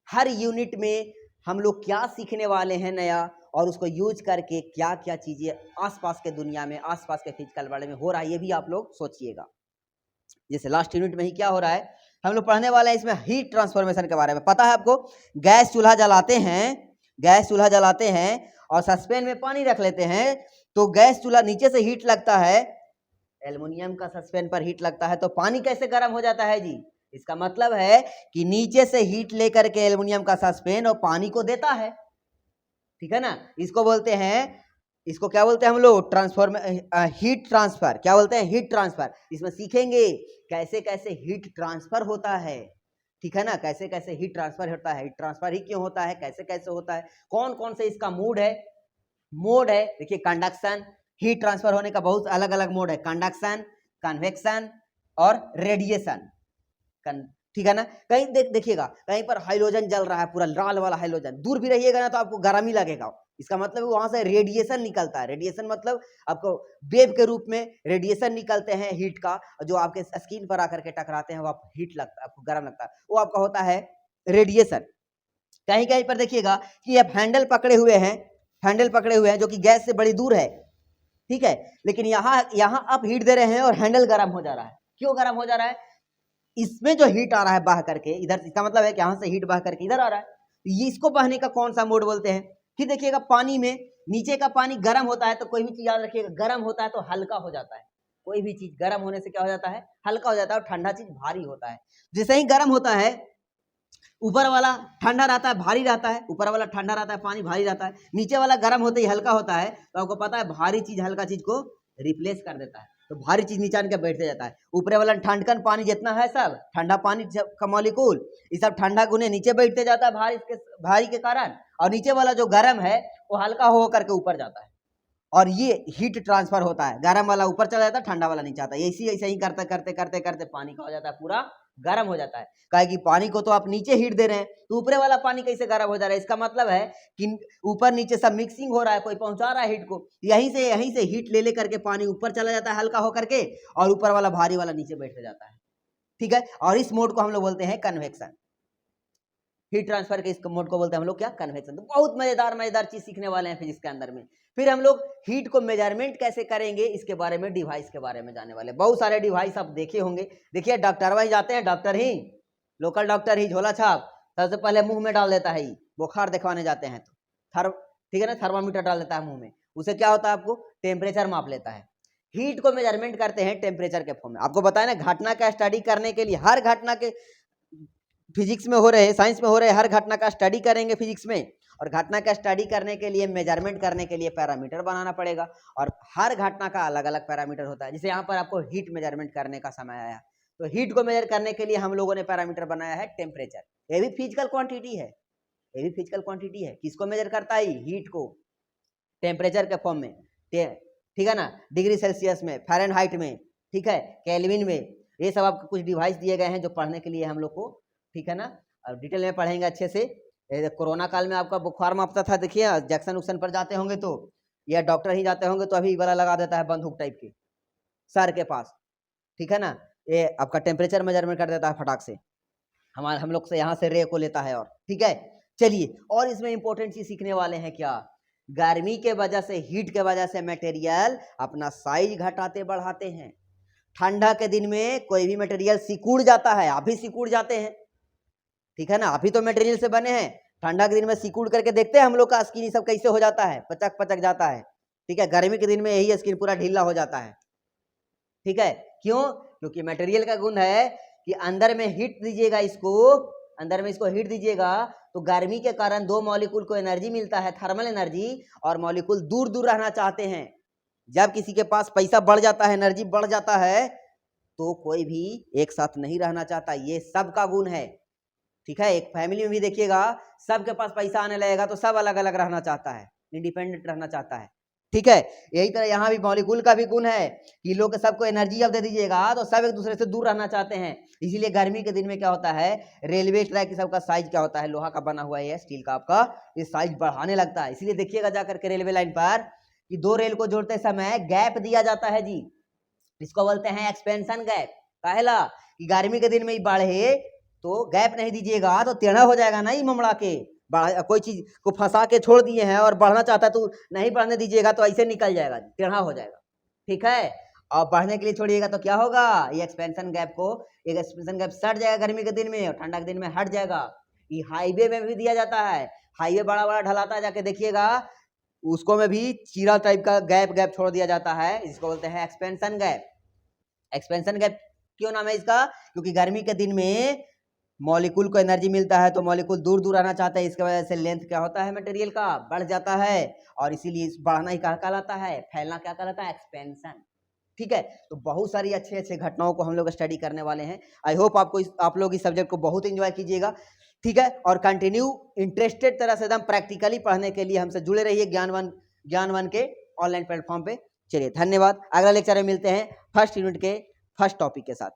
[SPEAKER 1] हर यूनिट में हम लोग क्या सीखने वाले हैं नया, और उसको यूज करके क्या क्या चीजें आसपास के दुनिया में, आसपास के फिजिकल वर्ल्ड में हो रहा है, ये भी आप लोग सोचिएगा। जैसे लास्ट यूनिट में ही क्या हो रहा है, हम लोग पढ़ने वाले हैं इसमें हीट ट्रांसफॉर्मेशन के बारे में। पता है आपको, गैस चूल्हा जलाते हैं और सस्पेन में पानी रख लेते हैं, तो गैस चूल्हा नीचे से हीट लगता है, एल्युमिनियम का सस्पेन पर हीट लगता है, तो पानी कैसे गर्म हो जाता है जी? इसका मतलब है कि नीचे से हीट लेकर के एल्युमिनियम का सस्पेन और पानी को देता है, ठीक है ना। इसको बोलते हैं, इसको क्या बोलते हैं हम लोग? Heat transfer. क्या बोलते हैं? Heat transfer. इसमें सीखेंगे कैसे कैसे हीट ट्रांसफर होता है, ठीक है ना, कैसे कैसे हीट ट्रांसफर होता है, हीट ट्रांसफर ही क्यों होता है, कैसे कैसे होता है, कौन कौन से इसका मोड है। देखिए कंडक्शन, हीट ट्रांसफर होने का बहुत अलग अलग मोड है, कंडक्शन, कन्वेक्शन और रेडिएशन, ठीक है ना। कहीं देखिएगा कहीं पर हाइड्रोजन जल रहा है, पूरा लाल वाला हाइड्रोजन, दूर भी रहिएगा ना तो आपको गर्म ही लगेगा, इसका मतलब वहां से रेडिएशन निकलता है। रेडिएशन मतलब आपको वेव के रूप में रेडिएशन निकलते हैं हीट का, जो आपके स्किन पर आकर के टकराते हैं, वो आप हीट लगता है, आपको गर्म लगता है, वो आपका होता है रेडिएशन। कहीं कहीं पर देखिएगा कि आप हैंडल पकड़े हुए हैं जो कि गैस से बड़ी दूर है, ठीक है, लेकिन यहाँ आप हीट दे रहे हैं और हैंडल गर्म हो जा रहा है। क्यों गर्म हो जा रहा है? इसमें जो हीट आ रहा है बह करके इधर, इसका मतलब है कि यहाँ से हीट बह करके इधर आ रहा है, तो ये इसको बहने का कौन सा मोड बोलते हैं। फिर देखिएगा पानी में, नीचे का पानी गर्म होता है तो कोई भी चीज याद रखिएगा, गर्म होता है तो हल्का हो जाता है, कोई भी चीज गर्म होने से क्या हो जाता है? हल्का हो जाता है, और ठंडा चीज भारी होता है। जैसे ही गर्म होता है, ऊपर वाला ठंडा रहता है, भारी रहता है, ऊपर वाला ठंडा रहता है, पानी भारी रहता है, नीचे वाला गर्म होते ही हल्का होता है, तो आपको पता है भारी चीज हल्का चीज को रिप्लेस कर देता है, तो भारी चीज नीचे आके बैठते जाता है। ऊपर वाला ठंडकन पानी जितना है, सब ठंडा पानी का मॉलिक्यूल, ये सब ठंडा गुने नीचे बैठते जाता है भारी के कारण, और नीचे वाला जो गर्म है वो हल्का हो करके ऊपर जाता है, और ये हीट ट्रांसफर होता है। गर्म वाला ऊपर चला जाता है, ठंडा वाला नीचे आता है, ऐसे ही करते करते करते करते पानी का हो जाता है पूरा गर्म हो जाता है। कहे कि पानी को तो आप नीचे हीट दे रहे हैं, तो ऊपरे वाला पानी कैसे गर्म हो जा रहा है? इसका मतलब है कि ऊपर नीचे सब मिक्सिंग हो रहा है, कोई पहुंचा रहा है हीट को, यहीं से हीट ले करके पानी ऊपर चला जाता है हल्का होकर के, और ऊपर वाला भारी वाला नीचे बैठ जाता है, ठीक है। और इस मोड को हम लोग बोलते हैं कन्वेक्शन। हीट ट्रांसफर के इस मोड को बोलते हैं हम लोग क्या? कन्वेक्शन। तो बहुत मजेदार चीज सीखने वाले हैं फिजिक्स के अंदर में। फिर हम लोग हीट को मेजरमेंट कैसे करेंगे, इसके बारे में, डिवाइस के बारे में जाने वाले। बहुत सारे डिवाइस आप देखे होंगे। देखिए डॉक्टर वही जाते हैं, डॉक्टर ही, लोकल डॉक्टर ही झोला छाप सबसे पहले मुंह में डाल देता है, बुखार दिखवाने जाते हैं तो ठीक है ना, थर्मामीटर डाल देता है मुंह में, उसे क्या होता है, आपको टेम्परेचर माप लेता है। हीट को मेजरमेंट करते हैं टेम्परेचर के फॉर्म में। आपको बताया ना, घटना का स्टडी करने के लिए, हर घटना के फिजिक्स में हो रहे, साइंस में हो रहे हर घटना का स्टडी करेंगे फिजिक्स में, और घटना का स्टडी करने के लिए, मेजरमेंट करने के लिए पैरामीटर बनाना पड़ेगा, और हर घटना का अलग अलग पैरामीटर होता है। जैसे यहाँ पर आपको हीट मेजरमेंट करने का समय आया, तो हीट को मेजर करने के लिए हम लोगों ने पैरामीटर बनाया है टेम्परेचर। ये भी फिजिकल क्वांटिटी है, ये भी फिजिकल क्वांटिटी है। किसको मेजर करता है? हीट को, टेम्परेचर के फॉर्म में, ठीक है ना, डिग्री सेल्सियस में, फ़ारेनहाइट में, ठीक है, केल्विन में। ये सब आपको कुछ डिवाइस दिए गए हैं जो पढ़ने के लिए हम लोग को, ठीक है ना, और डिटेल में पढ़ेंगे अच्छे से। कोरोना काल में आपका बुखार मापता था, देखिए जैक्सन उक्सन पर जाते होंगे तो, या डॉक्टर ही जाते होंगे तो अभी वाला लगा देता है बंदूक टाइप के सर के पास, ठीक है ना, ये आपका टेम्परेचर मेजरमेंट कर देता है फटाक से, हम लोग से यहाँ से रे को लेता है। और ठीक है, चलिए, और इसमें इंपॉर्टेंट चीज सीखने वाले हैं क्या? गर्मी के वजह से, हीट के वजह से मटेरियल अपना साइज घटाते बढ़ाते हैं। ठंडा के दिन में कोई भी मटेरियल सिकुड़ जाता है, आप भी सिकुड़ जाते हैं, ठीक है ना, आप ही तो मटेरियल से बने हैं। ठंडा के दिन में सिकुड़ करके देखते हैं हम लोग का स्किन सब कैसे हो जाता है, पचक पचक जाता है, ठीक है। गर्मी के दिन में यही स्किन पूरा ढीला हो जाता है, ठीक है। क्यों? क्योंकि मटेरियल का गुण है कि अंदर में हीट दीजिएगा इसको, अंदर में इसको हीट दीजिएगा तो गर्मी के कारण दो मॉलिक्यूल को एनर्जी मिलता है, थर्मल एनर्जी, और मॉलिक्यूल दूर दूर रहना चाहते हैं। जब किसी के पास पैसा बढ़ जाता है, एनर्जी बढ़ जाता है, तो कोई भी एक साथ नहीं रहना चाहता। ये सबका गुण है, ठीक है। एक फैमिली में भी देखिएगा, सबके पास पैसा आने लगेगा तो सब अलग अलग रहना चाहता है, इंडिपेंडेंट रहना चाहता है, ठीक है। यही तरह यहाँ भी मॉलिक्यूल का भी गुण है कि लोग सबको एनर्जी अब दे दीजिएगा तो सब एक दूसरे से दूर रहना चाहते हैं। इसीलिए गर्मी के दिन में क्या होता है, रेलवे ट्रैक सबका साइज क्या होता है, लोहा का बना हुआ है, स्टील का, आपका ये साइज बढ़ाने लगता है। इसलिए देखिएगा जाकर के रेलवे लाइन पर कि दो रेल को जोड़ते समय गैप दिया जाता है जी, इसको बोलते हैं एक्सपेंशन गैप। पहला कि गर्मी के दिन में ही बढ़े तो गैप नहीं दीजिएगा तो टेढ़ा हो जाएगा ना, ही ममड़ा के कोई चीज को फंसा के छोड़ दिए हैं और बढ़ना चाहता है तो नहीं बढ़ने दीजिएगा तो ऐसे निकल जाएगा, टेढ़ा हो जाएगा, ठीक है। और बढ़ने के लिए छोड़िएगा तो क्या होगा, ये एक्सपेंशन गैप को, एक एक्सपेंशन गैप सट जाएगा गर्मी के दिन में और ठंडा के दिन में हट जाएगा। ये हाईवे में भी दिया जाता है, हाईवे बड़ा बड़ा ढलाता है, जाके देखिएगा उसको में भी चीरा टाइप का गैप गैप छोड़ दिया जाता है, इसको बोलते हैं एक्सपेंशन गैप। एक्सपेंशन गैप क्यों नाम है इसका? क्योंकि गर्मी के दिन में मॉलिक्यूल को एनर्जी मिलता है तो मॉलिक्यूल दूर दूर आना चाहता है, इसके वजह से लेंथ क्या होता है मटेरियल का, बढ़ जाता है, और इसीलिए बढ़ना ही क्या कहलाता है, फैलना क्या कहलाता है, एक्सपेंशन, ठीक है। तो बहुत सारी अच्छे अच्छे घटनाओं को हम लोग स्टडी करने वाले हैं। आई होप आप लोग इस सब्जेक्ट को बहुत एंजॉय कीजिएगा, ठीक है। और कंटिन्यू इंटरेस्टेड तरह से एकदम प्रैक्टिकली पढ़ने के लिए हमसे जुड़े रहिए ज्ञानवन के ऑनलाइन प्लेटफॉर्म पे। चलिए धन्यवाद, अगला लेक्चर में मिलते हैं फर्स्ट यूनिट के फर्स्ट टॉपिक के साथ।